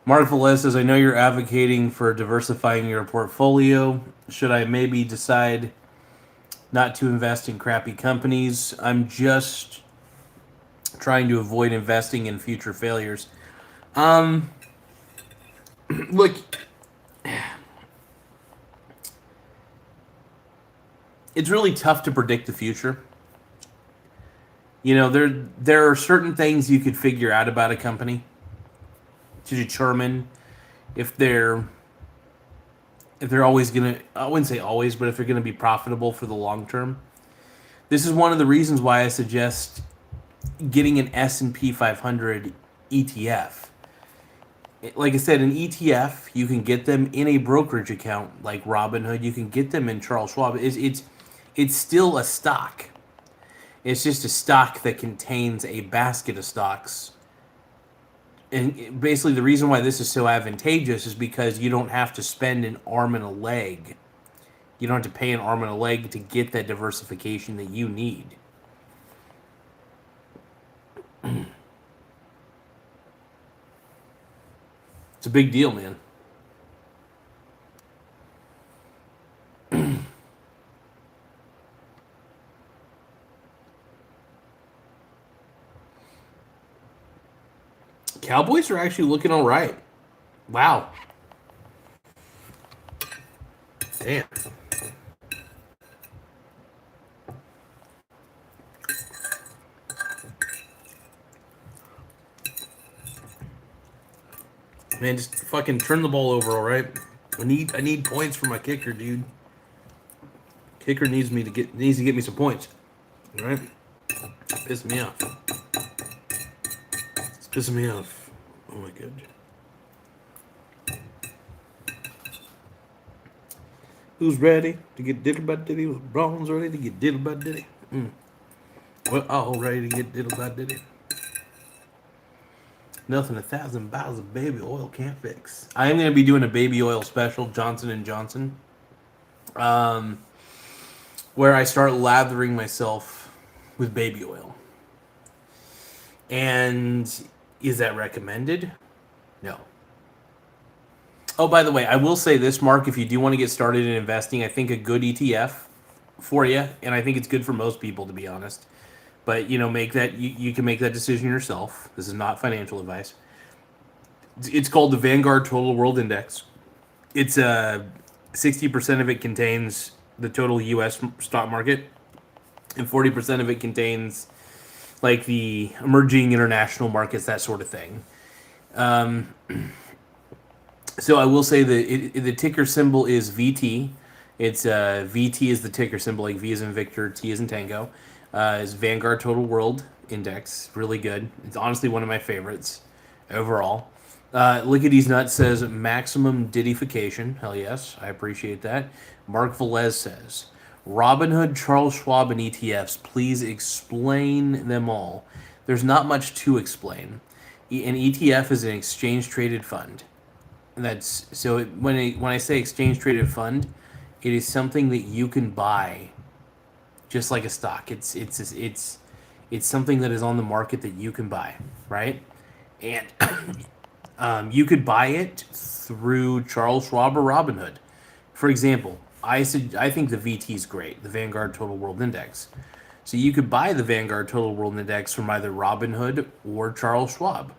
Mark Velez says, I know you're advocating for diversifying your portfolio. Should I maybe decide not to invest in crappy companies? I'm just trying to avoid investing in future failures. Look, it's really tough to predict the future. You know, there are certain things you could figure out about a company to determine if they're always gonna, I wouldn't say always, but if they're gonna be profitable for the long term. This is one of the reasons why I suggest getting an S&P 500 ETF. Like I said, an ETF, you can get them in a brokerage account like Robinhood. You can get them in Charles Schwab. It's still a stock. It's just a stock that contains a basket of stocks. And basically, the reason why this is so advantageous is because you don't have to spend an arm and a leg. You don't have to pay an arm and a leg to get that diversification that you need. It's a big deal, man. Cowboys are actually looking all right. Wow. Damn. Man, just fucking turn the ball over, all right? I need points for my kicker, dude. Kicker needs to get me some points. All right? Piss me off. It's pissing me off. Oh my god. Who's ready to get diddled by diddy? Was Braun's ready to get diddled by diddy? We're all ready to get diddled by diddy. Nothing 1,000 bottles of baby oil can't fix. I am going to be doing a baby oil special, Johnson & Johnson, where I start lathering myself with baby oil. And is that recommended? No. Oh, by the way, I will say this, Mark, if you do want to get started in investing, I think a good ETF for you, and I think it's good for most people, to be honest. But, you know, make that you can make that decision yourself. This is not financial advice. It's called the Vanguard Total World Index. It's 60% of it contains the total U.S. stock market, and 40% of it contains like the emerging international markets, that sort of thing. So I will say that the ticker symbol is VT. It's VT is the ticker symbol, like V is in Victor, T is in Tango. It's Vanguard Total World Index. Really good. It's honestly one of my favorites overall. Lickety Nut says maximum didification. Hell yes, I appreciate that. Mark Velez says Robinhood, Charles Schwab, and ETFs. Please explain them all. There's not much to explain. An ETF is an exchange traded fund. That's so when I say exchange traded fund, it is something that you can buy, just like a stock. It's something that is on the market that you can buy, right? And you could buy it through Charles Schwab or Robinhood. For example, I think the VT is great, the Vanguard Total World Index. So you could buy the Vanguard Total World Index from either Robinhood or Charles Schwab.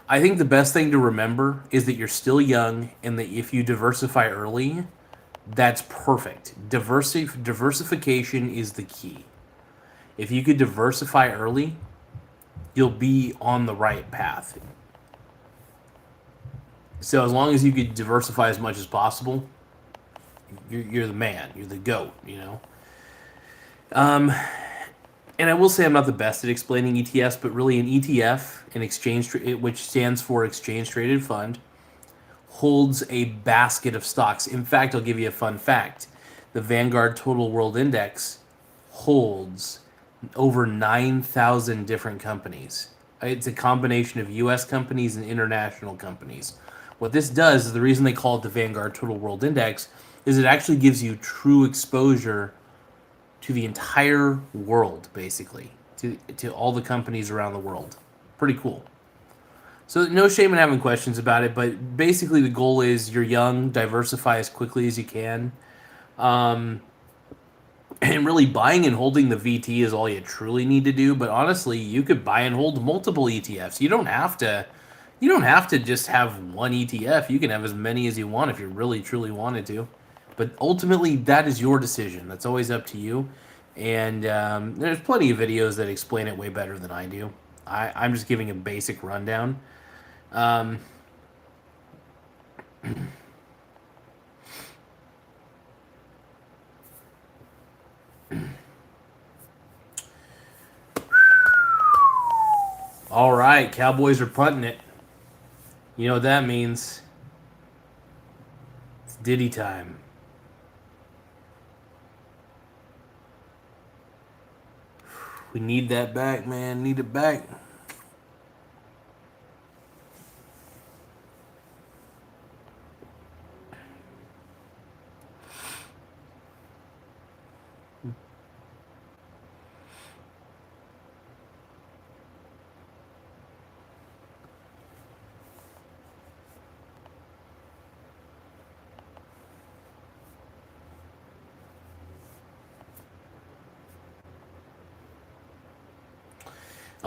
I think the best thing to remember is that you're still young and that if you diversify early, that's perfect. Diversification is the key. If you could diversify early, you'll be on the right path. So as long as you could diversify as much as possible, you're the man. You're the goat, you know? And I will say I'm not the best at explaining ETFs, but really an ETF, which stands for Exchange Traded Fund, holds a basket of stocks. In fact, I'll give you a fun fact. The Vanguard Total World Index holds over 9,000 different companies. It's a combination of U.S. companies and international companies. What this does is the reason they call it the Vanguard Total World Index is it actually gives you true exposure to the entire world, basically, to all the companies around the world. Pretty cool. So no shame in having questions about it, but basically the goal is you're young, diversify as quickly as you can. And really buying and holding the VT is all you truly need to do, but honestly, you could buy and hold multiple ETFs. You don't have to just have one ETF. You can have as many as you want if you really truly wanted to. But ultimately, that is your decision. That's always up to you. And there's plenty of videos that explain it way better than I do. I'm just giving a basic rundown. All right, Cowboys are punting it. You know what that means? It's Diddy time. We need that back, man. Need it back.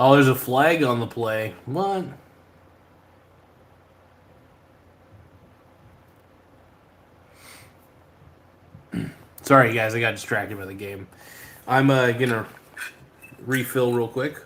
Oh, there's a flag on the play. What? Sorry, guys. I got distracted by the game. I'm gonna refill real quick.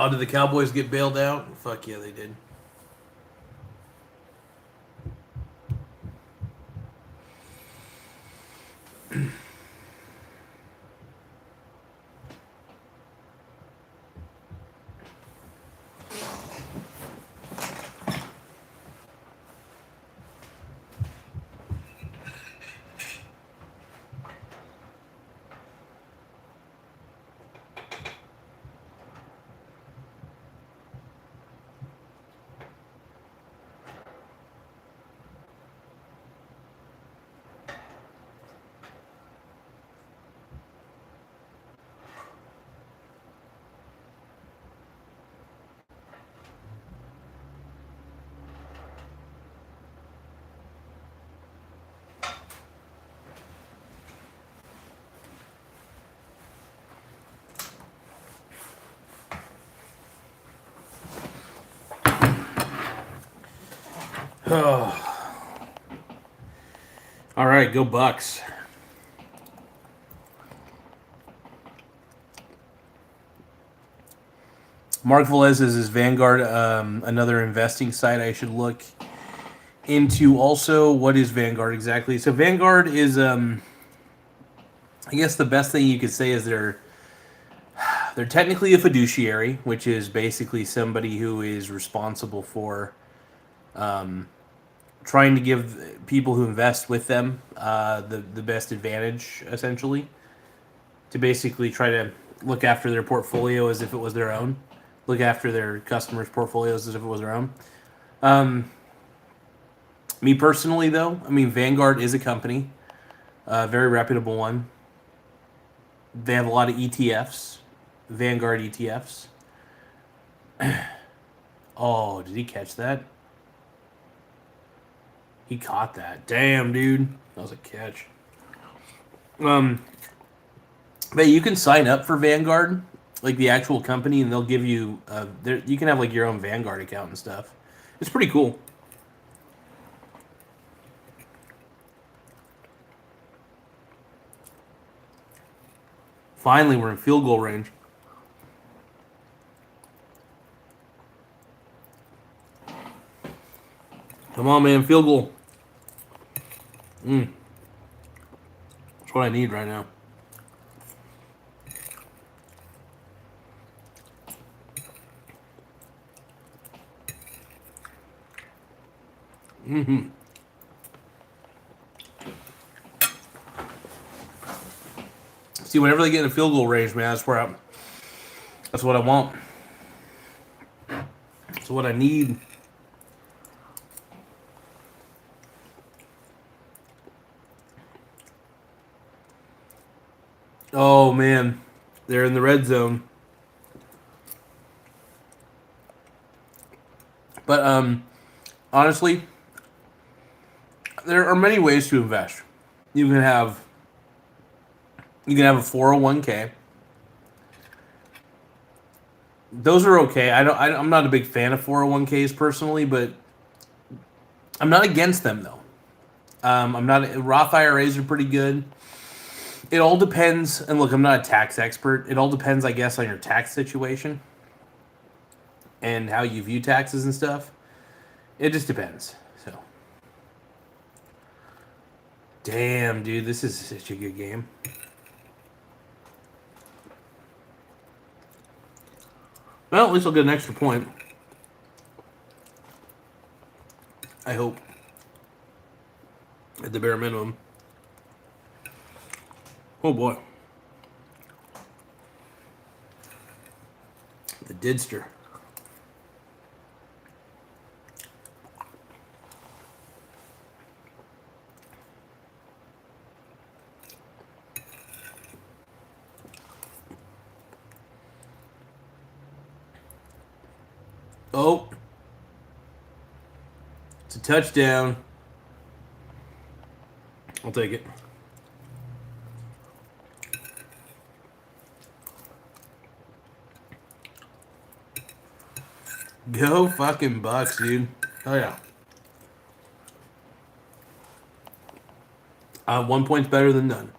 Oh, did the Cowboys get bailed out? Fuck yeah, they did. Oh. All right, go Bucks. Mark Velez is Vanguard, another investing site I should look into. Also, what is Vanguard exactly? So Vanguard is, I guess the best thing you could say is they're technically a fiduciary, which is basically somebody who is responsible for trying to give people who invest with them the best advantage, essentially, to basically try to look after their portfolio as if it was their own, look after their customers' portfolios as if it was their own. Me personally, though, I mean, Vanguard is a company, a very reputable one. They have a lot of ETFs, Vanguard ETFs. Oh, did he catch that? He caught that. Damn, dude. That was a catch. But you can sign up for Vanguard, like the actual company, and they'll give you, you can have like your own Vanguard account and stuff. It's pretty cool. Finally, we're in field goal range. Come on, man. Field goal. That's what I need right now. See, whenever they get in a field goal range, man, that's what I want. That's what I need. Oh, man. They're in the red zone. But, honestly, there are many ways to invest. You can have a 401k. Those are okay. I'm not a big fan of 401ks personally, but I'm not against them though. I'm not. Roth IRAs are pretty good. It all depends. And look, I'm not a tax expert. It all depends, I guess, on your tax situation and how you view taxes and stuff. It just depends. So, damn, dude, this is such a good game. Well, at least I'll get an extra point. I hope. At the bare minimum. Oh boy. The Didster. Oh. It's a touchdown. I'll take it. Go fucking Bucks, dude. Oh yeah. 1 point's better than none.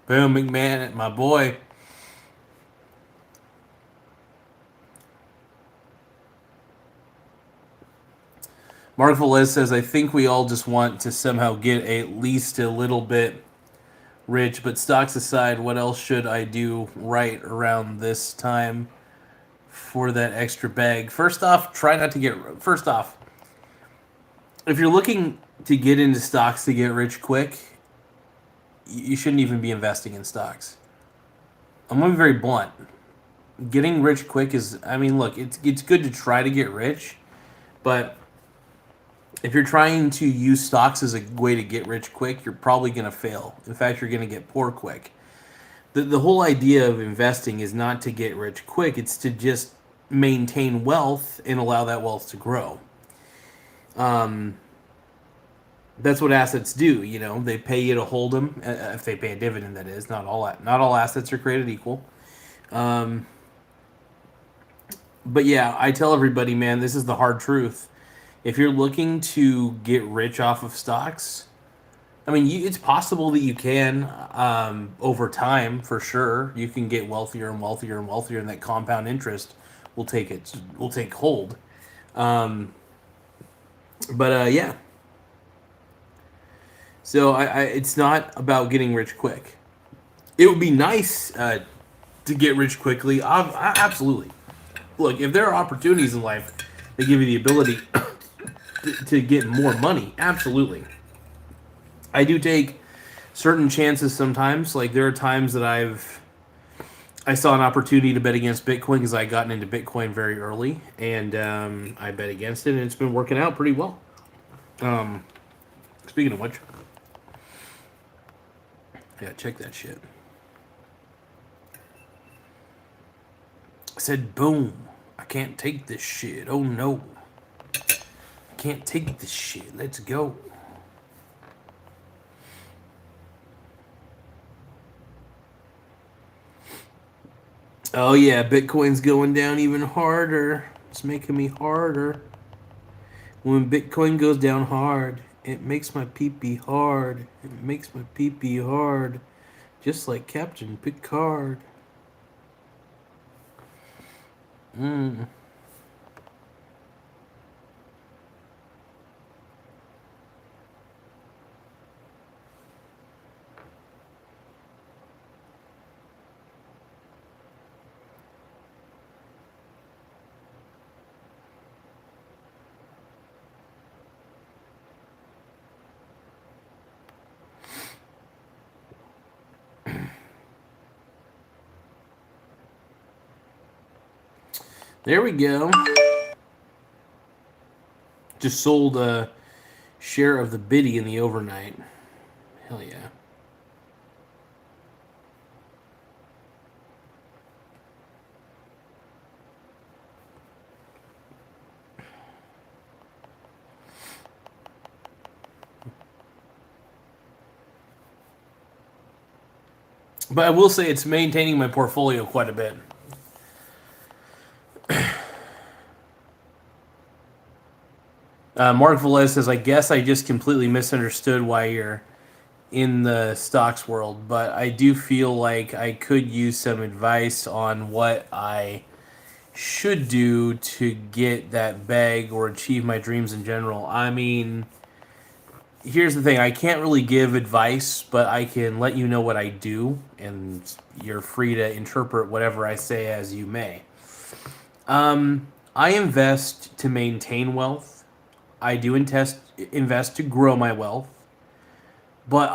Boom, McMahon, my boy. Mark Velez says, I think we all just want to somehow get at least a little bit rich, but stocks aside, what else should I do right around this time for that extra bag? First off, try not to get. First off, if you're looking to get into stocks to get rich quick, you shouldn't even be investing in stocks. I'm going to be very blunt. Getting rich quick is, I mean, look, it's good to try to get rich, but if you're trying to use stocks as a way to get rich quick, you're probably going to fail. In fact, you're going to get poor quick. the whole idea of investing is not to get rich quick. It's to just maintain wealth and allow that wealth to grow. That's what assets do. You know, they pay you to hold them. If they pay a dividend, that is. Not all assets are created equal. But yeah, I tell everybody, man, this is the hard truth. If you're looking to get rich off of stocks, I mean, it's possible that you can over time, for sure. You can get wealthier and wealthier and wealthier, and that compound interest will take hold. But yeah, so it's not about getting rich quick. It would be nice to get rich quickly. Absolutely. Look, if there are opportunities in life that give you the ability to get more money, absolutely. I do take certain chances sometimes. Like there are times that I saw an opportunity to bet against Bitcoin because I had gotten into Bitcoin very early, and I bet against it, and it's been working out pretty well. Speaking of which, yeah, check that shit. I said, boom. I can't take this shit. Oh no. I can't take this shit. Let's go. Oh yeah, Bitcoin's going down even harder. It's making me harder. When Bitcoin goes down hard, it makes my pee-pee hard. It makes my pee-pee hard. Just like Captain Picard. There we go. Just sold a share of the biddy in the overnight. Hell yeah. But I will say it's maintaining my portfolio quite a bit. Mark Velez says, I guess I just completely misunderstood why you're in the stocks world, but I do feel like I could use some advice on what I should do to get that bag or achieve my dreams in general. I mean, here's the thing, I can't really give advice, but I can let you know what I do, and you're free to interpret whatever I say as you may. I invest to maintain wealth. I do invest to grow my wealth, but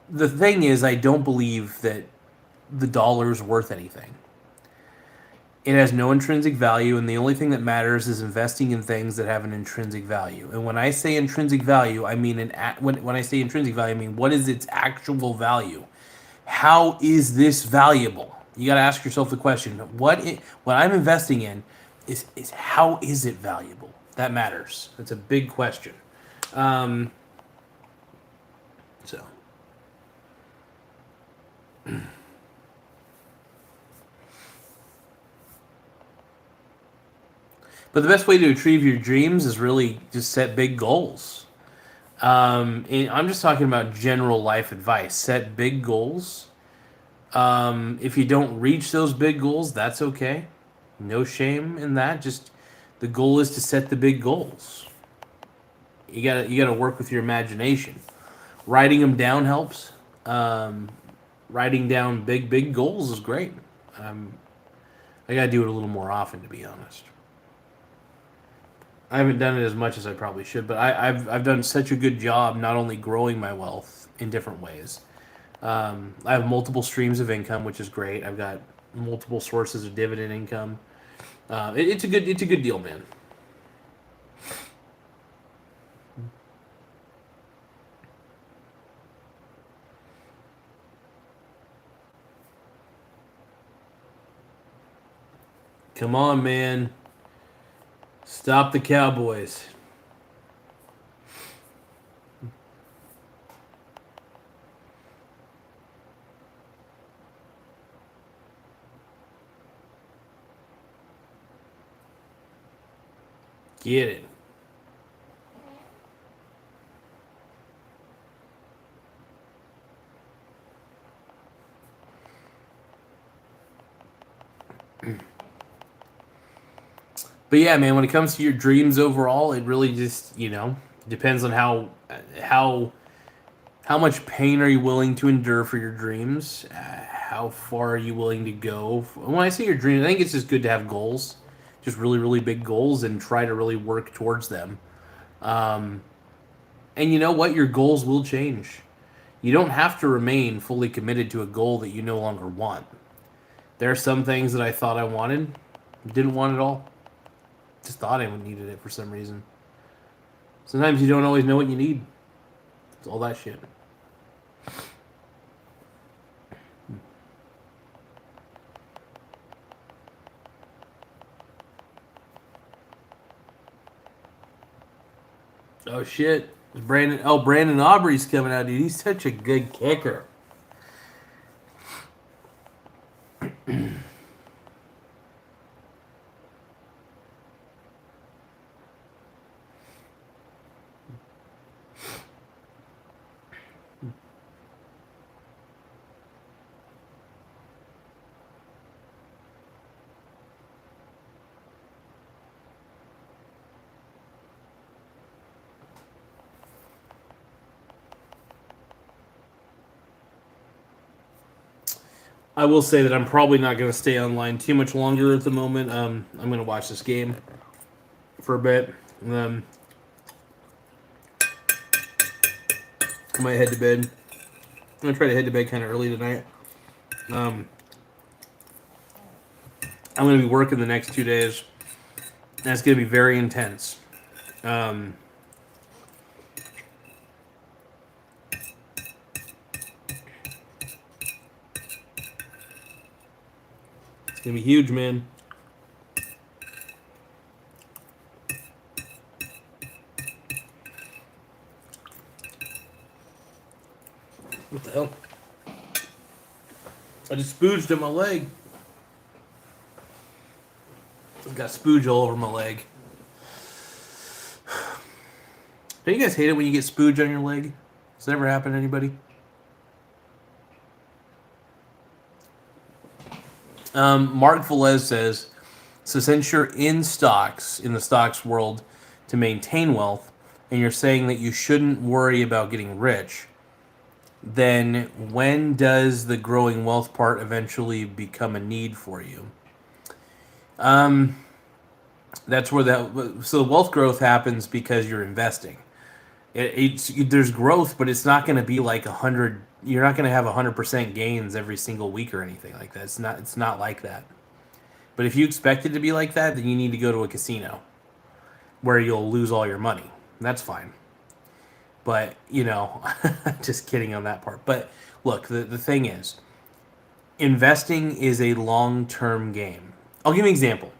the thing is, I don't believe that the dollar's worth anything. It has no intrinsic value, and the only thing that matters is investing in things that have an intrinsic value. And when I say intrinsic value, I mean when I say intrinsic value, I mean what is its actual value? How is this valuable? You got to ask yourself the question: what I'm investing in is how is it valuable? That matters. That's a big question. So. But the best way to achieve your dreams is really just set big goals. And I'm just talking about general life advice. Set big goals. If you don't reach those big goals, that's okay. No shame in that. Just the goal is to set the big goals. You gotta work with your imagination. Writing them down helps. Writing down big goals is great. I gotta do it a little more often, to be honest. I haven't done it as much as I probably should, but I've done such a good job not only growing my wealth in different ways. I have multiple streams of income, which is great. I've got multiple sources of dividend income. It's a good deal, man. Come on, man. Stop the Cowboys. Get it. But yeah, man, when it comes to your dreams overall, it really just, depends on how how much pain are you willing to endure for your dreams? How far are you willing to go? When I say your dreams, I think it's just good to have goals, just really, really big goals, and try to really work towards them. Um, and you know what? Your goals will change. You don't have to remain fully committed to a goal that you no longer want. There are some things that I thought I wanted, didn't want at all. Just thought I needed it for some reason. Sometimes you don't always know what you need. It's all that shit. Oh shit. Brandon Aubrey's coming out, dude. He's such a good kicker. I will say that I'm probably not going to stay online too much longer at the moment. I'm going to watch this game for a bit. I might head to bed. I'm going to try to head to bed kind of early tonight. I'm going to be working the next 2 days. And it's going to be very intense. It's going to be huge, man. What the hell? I just spooged at my leg. I've got spooge all over my leg. Don't you guys hate it when you get spooge on your leg? Does that ever happen to anybody? Mark Velez says, so since you're in the stocks world to maintain wealth, and you're saying that you shouldn't worry about getting rich, then when does the growing wealth part eventually become a need for you? That's where the wealth growth happens because you're investing. There's growth, but it's not going to be like 100. You're not going to have 100% gains every single week or anything like that. It's not like that. But if you expect it to be like that, then you need to go to a casino where you'll lose all your money. That's fine. But, just kidding on that part. But look, the thing is, investing is a long-term game. I'll give you an example.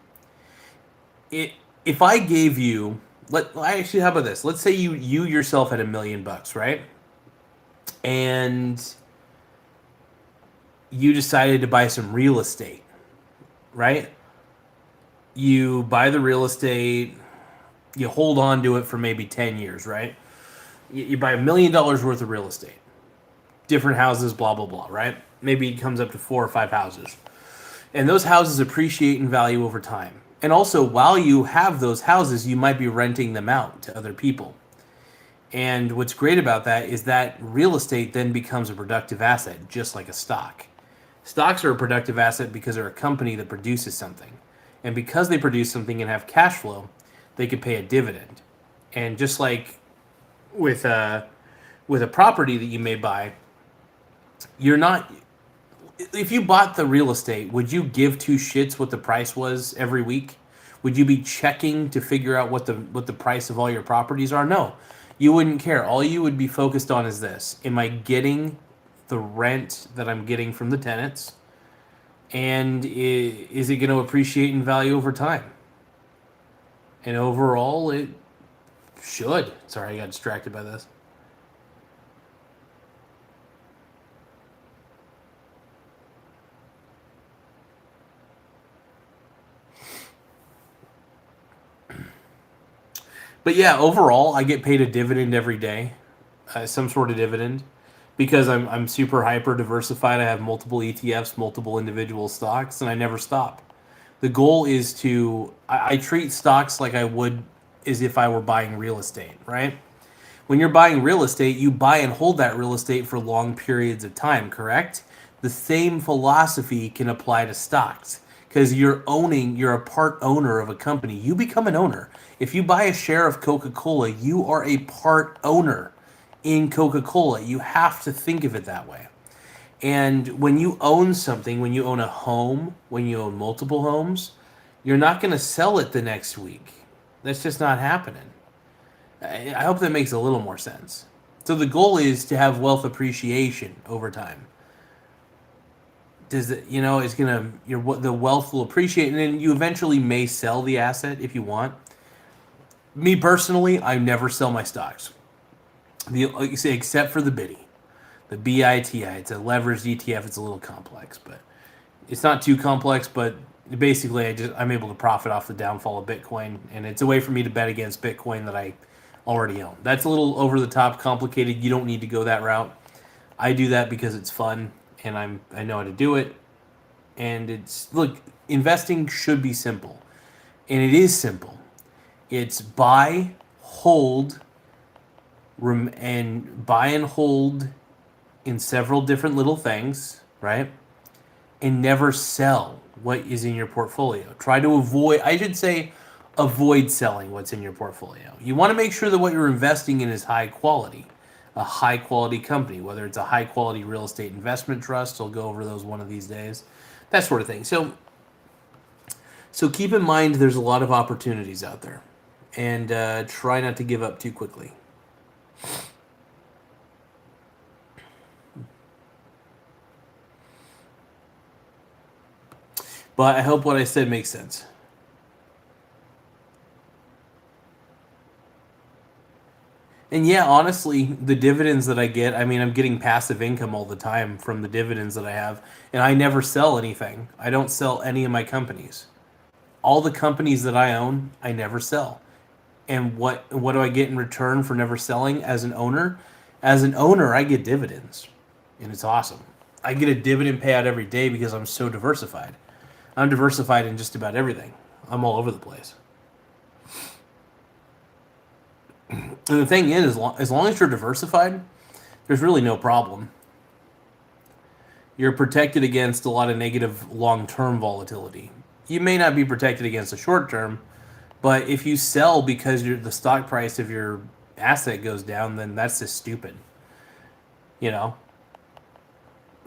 If I gave you, how about this? Let's say you yourself had $1 million, right? And you decided to buy some real estate, right? You buy the real estate, you hold on to it for maybe 10 years, right? You buy $1 million worth of real estate, different houses, blah, blah, blah, right? Maybe it comes up to 4 or 5 houses. And those houses appreciate in value over time. And also, while you have those houses, you might be renting them out to other people. And what's great about that is that real estate then becomes a productive asset, just like a stock. Stocks are a productive asset because they're a company that produces something. And because they produce something and have cash flow, they can pay a dividend. And just like with a property that you may buy, you're not... If you bought the real estate, would you give two shits what the price was every week? Would you be checking to figure out what the price of all your properties are? No. You wouldn't care. All you would be focused on is this. Am I getting the rent that I'm getting from the tenants? And is it going to appreciate in value over time? And overall, it should. Sorry, I got distracted by this. But yeah, overall, I get paid a dividend every day, some sort of dividend, because I'm super hyper diversified. I have multiple ETFs, multiple individual stocks, and I never stop. The goal is to I treat stocks like I would as if I were buying real estate, right? When you're buying real estate, you buy and hold that real estate for long periods of time, correct? The same philosophy can apply to stocks because you're a part owner of a company. You become an owner. If you buy a share of Coca-Cola, you are a part owner in Coca-Cola. You have to think of it that way. And when you own something, when you own a home, when you own multiple homes, you're not going to sell it the next week. That's just not happening. I hope that makes a little more sense. So the goal is to have wealth appreciation over time. Does it, it's gonna the wealth will appreciate, and then you eventually may sell the asset if you want. Me personally, I never sell my stocks. Like you say, except for the BITI, the BITI. It's a leveraged ETF. It's a little complex, but it's not too complex. But basically, I'm able to profit off the downfall of Bitcoin, and it's a way for me to bet against Bitcoin that I already own. That's a little over the top, complicated. You don't need to go that route. I do that because it's fun, and I know how to do it. And investing should be simple, and it is simple. It's buy and hold in several different little things, right? And never sell what is in your portfolio. Try to avoid selling what's in your portfolio. You want to make sure that what you're investing in is high quality, a high quality company, whether it's a high quality real estate investment trust. I'll go over those one of these days, that sort of thing. So keep in mind there's a lot of opportunities out there, and try not to give up too quickly. But I hope what I said makes sense. And yeah, honestly, the dividends that I get, I mean, I'm getting passive income all the time from the dividends that I have, and I never sell anything. I don't sell any of my companies. All the companies that I own, I never sell. And what do I get in return for never selling as an owner? As an owner, I get dividends, and it's awesome. I get a dividend payout every day because I'm so diversified. I'm diversified in just about everything. I'm all over the place. And the thing is, as long as you're diversified, there's really no problem. You're protected against a lot of negative long-term volatility. You may not be protected against the short term, but if you sell because the stock price of your asset goes down, then that's just stupid. You know,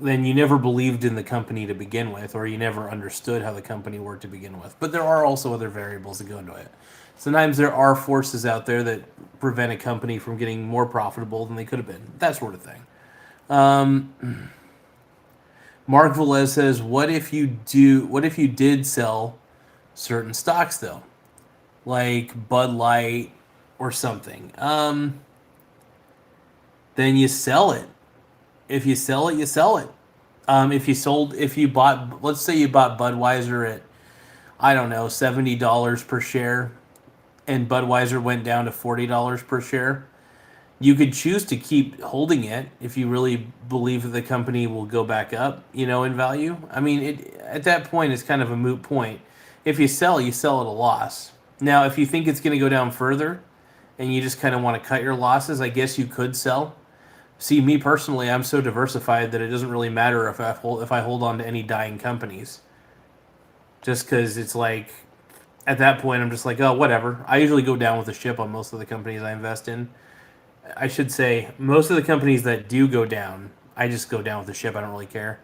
then you never believed in the company to begin with, or you never understood how the company worked to begin with. But there are also other variables that go into it. Sometimes there are forces out there that prevent a company from getting more profitable than they could have been. That sort of thing. Mark Velez says, "What if you do? What if you did sell certain stocks though, like Bud Light or something? Then you sell it. If you sell it, you sell it. If you bought, let's say you bought Budweiser at, I don't know, $70 per share, and Budweiser went down to $40 per share. You could choose to keep holding it if you really believe that the company will go back up, in value. I mean, at that point, it's kind of a moot point. If you sell at a loss. Now, if you think it's going to go down further, and you just kind of want to cut your losses, I guess you could sell. See, me personally, I'm so diversified that it doesn't really matter if I hold on to any dying companies. Just because it's like, at that point, I'm just like, oh, whatever. I usually go down with the ship on most of the companies I invest in. I should say, most of the companies that do go down, I just go down with the ship. I don't really care.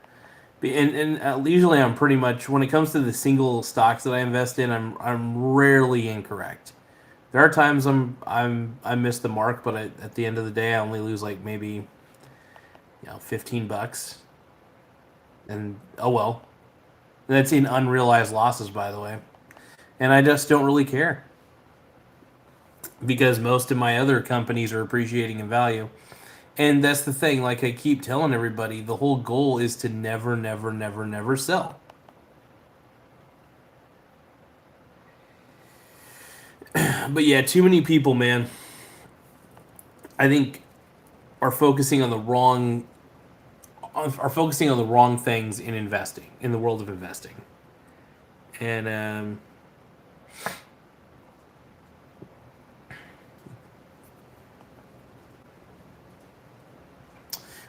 And usually I'm pretty much, when it comes to the single stocks that I invest in, I'm rarely incorrect. There are times I miss the mark, but at the end of the day, I only lose like maybe $15, and oh well. That's in unrealized losses, by the way. And I just don't really care because most of my other companies are appreciating in value. And that's the thing, like I keep telling everybody, the whole goal is to never, never, never, never sell. But yeah, too many people, man, I think are focusing on the wrong things in investing, in the world of investing. And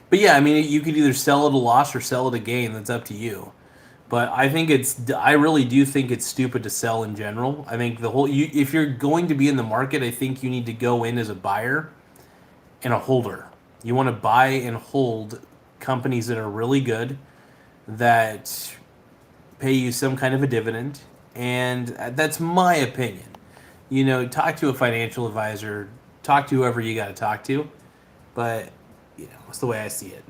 but yeah, I mean, you could either sell at a loss or sell at a gain. That's up to you. But I really do think it's stupid to sell in general. I think if you're going to be in the market, I think you need to go in as a buyer and a holder. You want to buy and hold companies that are really good, that pay you some kind of a dividend, and that's my opinion. Talk to a financial advisor, talk to whoever you got to talk to, but that's the way I see it.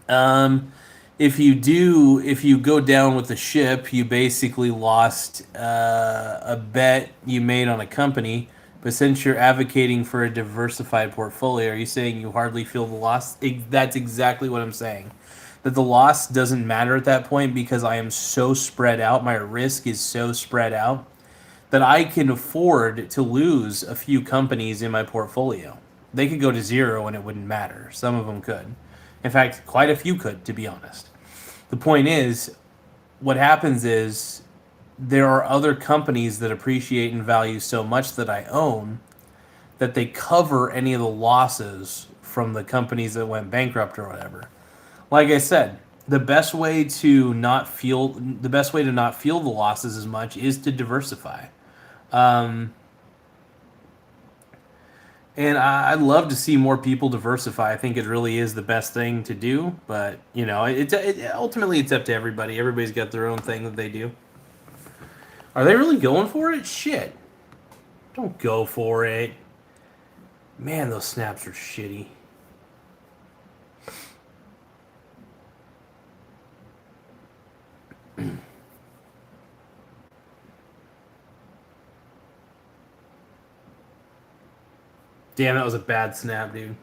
Um, if you go down with the ship, you basically lost a bet you made on a company. But since you're advocating for a diversified portfolio, are you saying you hardly feel the loss? That's exactly what I'm saying. That the loss doesn't matter at that point because I am so spread out. My risk is so spread out that I can afford to lose a few companies in my portfolio. They could go to zero and it wouldn't matter. Some of them could. In fact, quite a few could, to be honest. The point is, what happens is there are other companies that appreciate in value so much that I own that they cover any of the losses from the companies that went bankrupt or whatever. Like I said, the best way to not feel the losses as much is to diversify. Um, and I'd love to see more people diversify. I think it really is the best thing to do. But ultimately it's up to everybody. Everybody's got their own thing that they do. Are they really going for it? Shit, don't go for it. Man, those snaps are shitty. Damn, that was a bad snap, dude.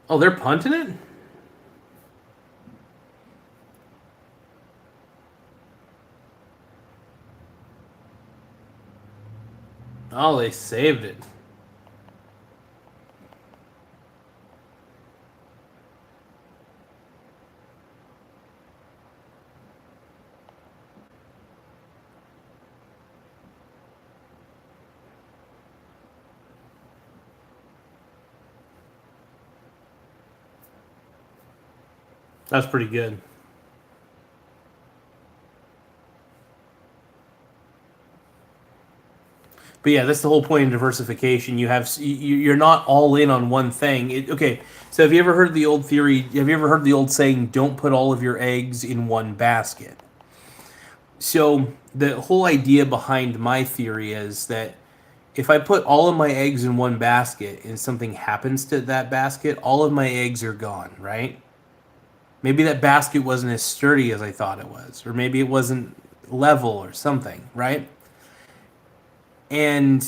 Oh, they're punting it? Oh, they saved it. That's pretty good. But yeah, that's the whole point of diversification. You're not all in on one thing. Okay, so have you ever heard the old theory? Have you ever heard the old saying, "Don't put all of your eggs in one basket"? So the whole idea behind my theory is that if I put all of my eggs in one basket and something happens to that basket, all of my eggs are gone, right? Maybe that basket wasn't as sturdy as I thought it was, or maybe it wasn't level or something, right? And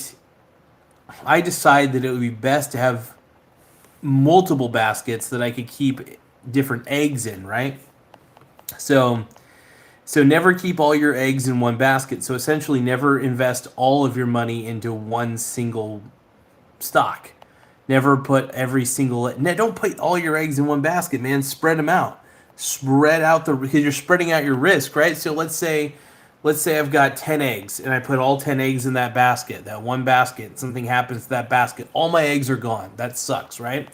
I decided that it would be best to have multiple baskets that I could keep different eggs in, right? So so never keep all your eggs in one basket. So essentially never invest all of your money into one single stock. Never put every single don't put all your eggs in one basket, man. Spread them out. Spread out because you're spreading out your risk, right? So let's say I've got 10 eggs and I put all 10 eggs in that basket, that one basket. Something happens to that basket. All my eggs are gone. That sucks, right?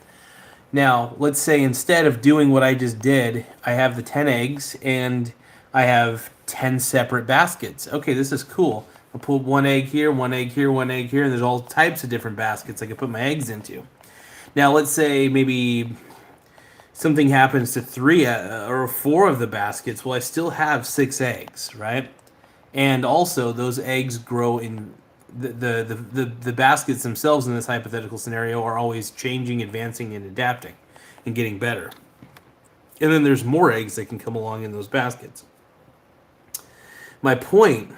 Now, let's say instead of doing what I just did, I have the 10 eggs and I have 10 separate baskets. Okay, this is cool. I'll put one egg here, one egg here, one egg here, and there's all types of different baskets I can put my eggs into. Now, let's say maybe something happens to three or four of the baskets. Well, I still have six eggs, right? And also, those eggs grow in the baskets themselves in this hypothetical scenario are always changing, advancing, and adapting and getting better. And then there's more eggs that can come along in those baskets. My point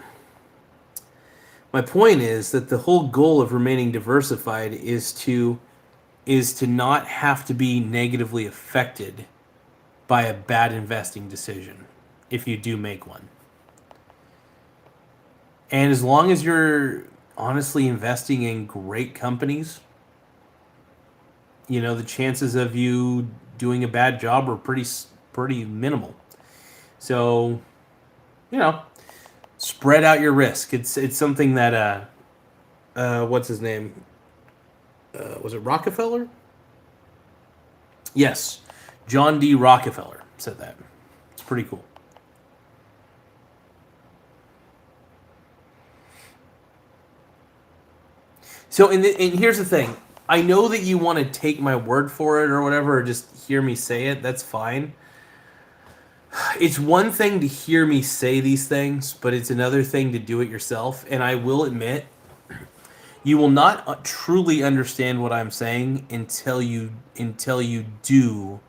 my point is that the whole goal of remaining diversified is to not have to be negatively affected by a bad investing decision if you do make one. And as long as you're honestly investing in great companies, the chances of you doing a bad job are pretty minimal. So, you know, spread out your risk. It's something that what's his name? Was it Rockefeller? Yes, John D. Rockefeller said that. It's pretty cool. So, and here's the thing. I know that you want to take my word for it or whatever, or just hear me say it. That's fine. It's one thing to hear me say these things, but it's another thing to do it yourself. And I will admit, you will not truly understand what I'm saying until you invest.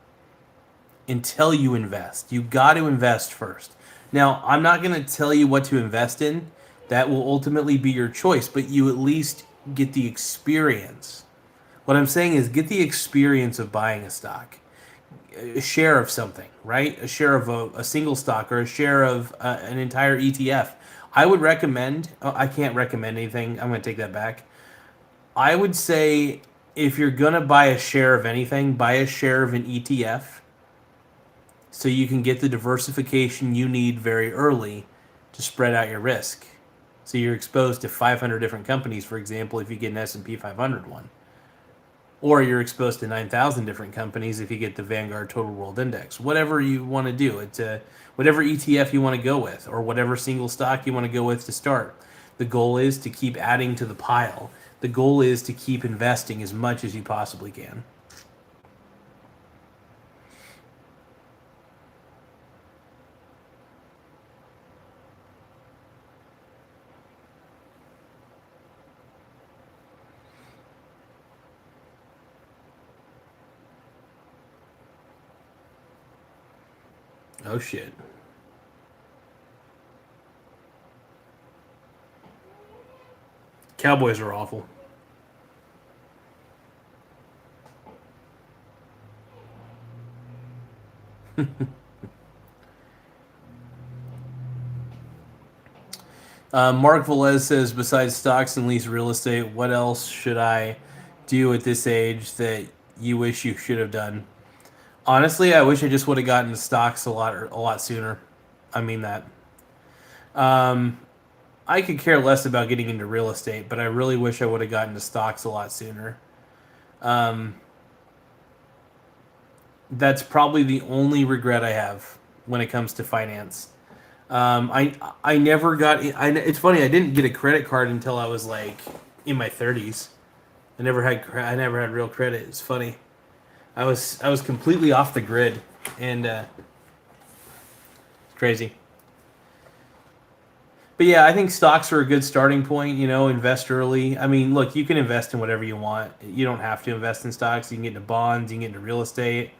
You got to invest first. Now, I'm not going to tell you what to invest in. That will ultimately be your choice, but you at least get the experience. What I'm saying is get the experience of buying a stock, a share of something, right? A share of a single stock or a share of an entire ETF. I would recommend, I can't recommend anything. I'm going to take that back. I would say if you're going to buy a share of anything, buy a share of an ETF so you can get the diversification you need very early to spread out your risk. So you're exposed to 500 different companies, for example, if you get an S&P 500 one. Or you're exposed to 9,000 different companies if you get the Vanguard Total World Index. Whatever you want to do. It's whatever ETF you want to go with or whatever single stock you want to go with to start. The goal is to keep adding to the pile. The goal is to keep investing as much as you possibly can. Oh, shit. Cowboys are awful. Mark Velez says, besides stocks and lease real estate, what else should I do at this age that you wish you should have done? Honestly, I wish I just would have gotten into stocks a lot sooner. I mean that. Um, I could care less about getting into real estate, but I really wish I would have gotten into stocks a lot sooner. Um, that's probably the only regret I have when it comes to finance. I never got. It's funny. I didn't get a credit card until I was like in my 30s. I never had real credit. It's funny. I was completely off the grid, and crazy. But yeah, I think stocks are a good starting point. Invest early. I mean, look, you can invest in whatever you want. You don't have to invest in stocks. You can get into bonds. You can get into real estate.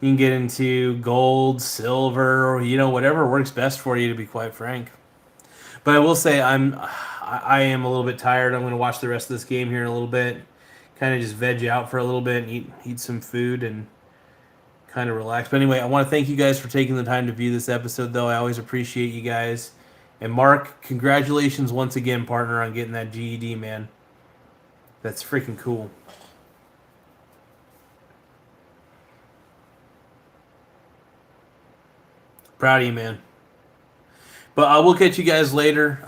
You can get into gold, silver, or whatever works best for you. To be quite frank. But I will say I am a little bit tired. I'm going to watch the rest of this game here in a little bit. Kind of just veg out for a little bit and eat some food and kind of relax. But anyway, I want to thank you guys for taking the time to view this episode, though. I always appreciate you guys. And Mark, congratulations once again, partner, on getting that GED, man. That's freaking cool. Proud of you, man. But I will catch you guys later.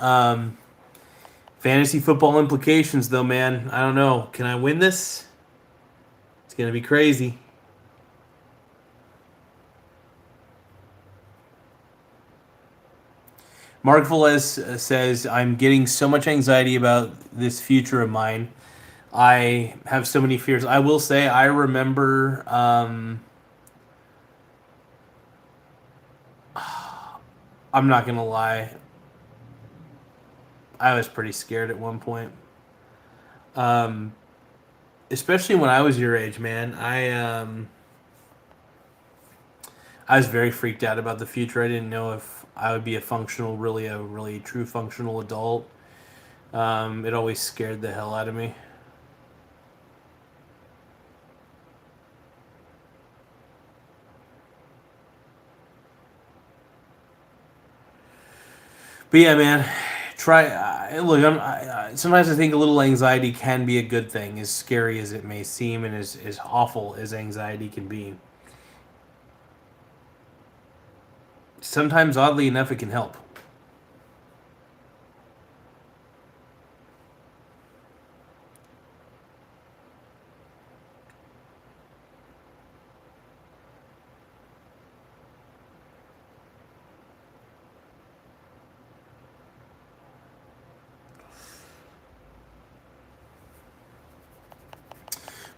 Fantasy football implications, though, man. I don't know. Can I win this? It's going to be crazy. Mark Velez says, I'm getting so much anxiety about this future of mine. I have so many fears. I will say, I remember. I'm not going to lie. I was pretty scared at one point. Um, Especially when I was your age, man. I was very freaked out about the future. I didn't know if I would be a really true functional adult. It always scared the hell out of me. But yeah, man, try. Look, sometimes I think a little anxiety can be a good thing, as scary as it may seem, and as awful as anxiety can be. Sometimes, oddly enough, it can help.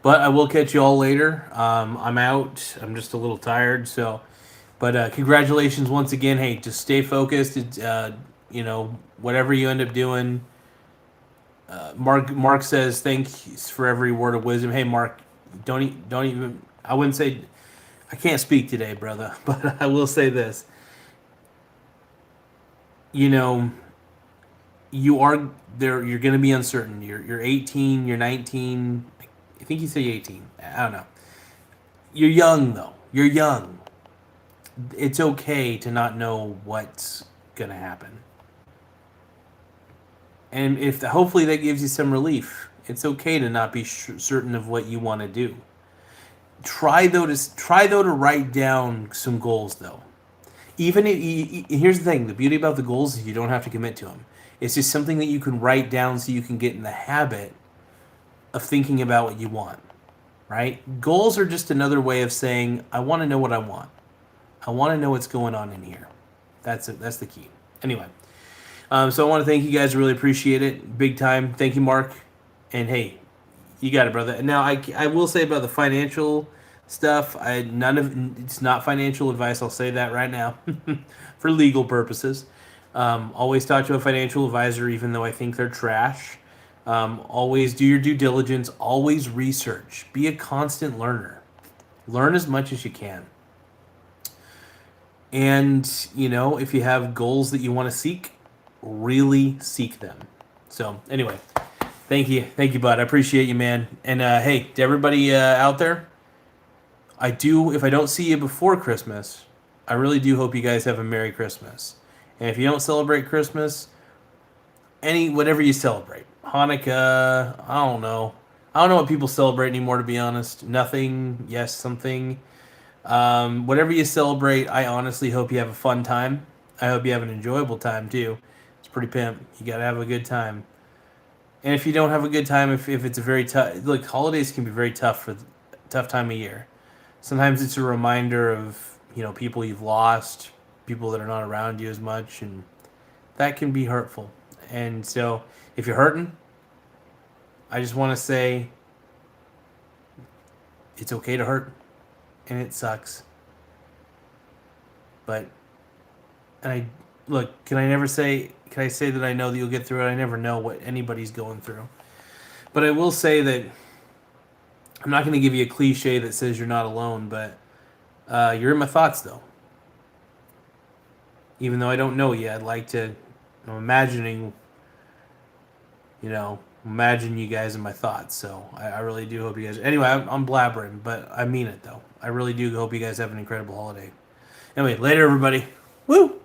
But I will catch you all later. I'm out. I'm just a little tired. So, but congratulations once again. Hey, just stay focused. Whatever you end up doing. Mark says thanks for every word of wisdom. Hey, Mark, don't even. I wouldn't say. I can't speak today, brother. But I will say this. You know, you are there. You're going to be uncertain. You're 18. You're 19. I think you say 18. I don't know. You're young though. You're young. It's okay to not know what's gonna happen. And if hopefully that gives you some relief. It's okay to not be certain of what you want to do. Try though to write down some goals though. Even here's the thing: the beauty about the goals is you don't have to commit to them. It's just something that you can write down so you can get in the habit of thinking about what you want. Right? Goals are just another way of saying I want to know what I want. I want to know what's going on in here. That's it. That's the key. Anyway, so I want to thank you guys. Really appreciate it. Big time. Thank you, Mark. And hey, you got it, brother. And now I will say about the financial stuff. It's not financial advice. I'll say that right now, for legal purposes. Always talk to a financial advisor, even though I think they're trash. Always do your due diligence. Always research. Be a constant learner. Learn as much as you can. And, if you have goals that you want to seek, really seek them. So, anyway, thank you. Thank you, bud. I appreciate you, man. And, hey, to everybody out there, if I don't see you before Christmas, I really do hope you guys have a Merry Christmas. And if you don't celebrate Christmas, whatever you celebrate, Hanukkah, I don't know. I don't know what people celebrate anymore, to be honest. Nothing, yes, something. Whatever you celebrate, I honestly hope you have a fun time. I hope you have an enjoyable time too. It's pretty pimp. You gotta have a good time. And if you don't have a good time, if it's a very tough, look, holidays can be very tough time of year. Sometimes it's a reminder of people you've lost, people that are not around you as much, and that can be hurtful. And so, if you're hurting, I just want to say it's okay to hurt, and it sucks. But and I look, can I say that I know that you'll get through it? I never know what anybody's going through. But I will say that I'm not going to give you a cliche that says you're not alone, but you're in my thoughts though. Even though I don't know you, I'd like to. I'm imagining, imagine you guys in my thoughts. So I really do hope you guys. Anyway, I'm blabbering, but I mean it though. I really do hope you guys have an incredible holiday. Anyway, later, everybody. Woo!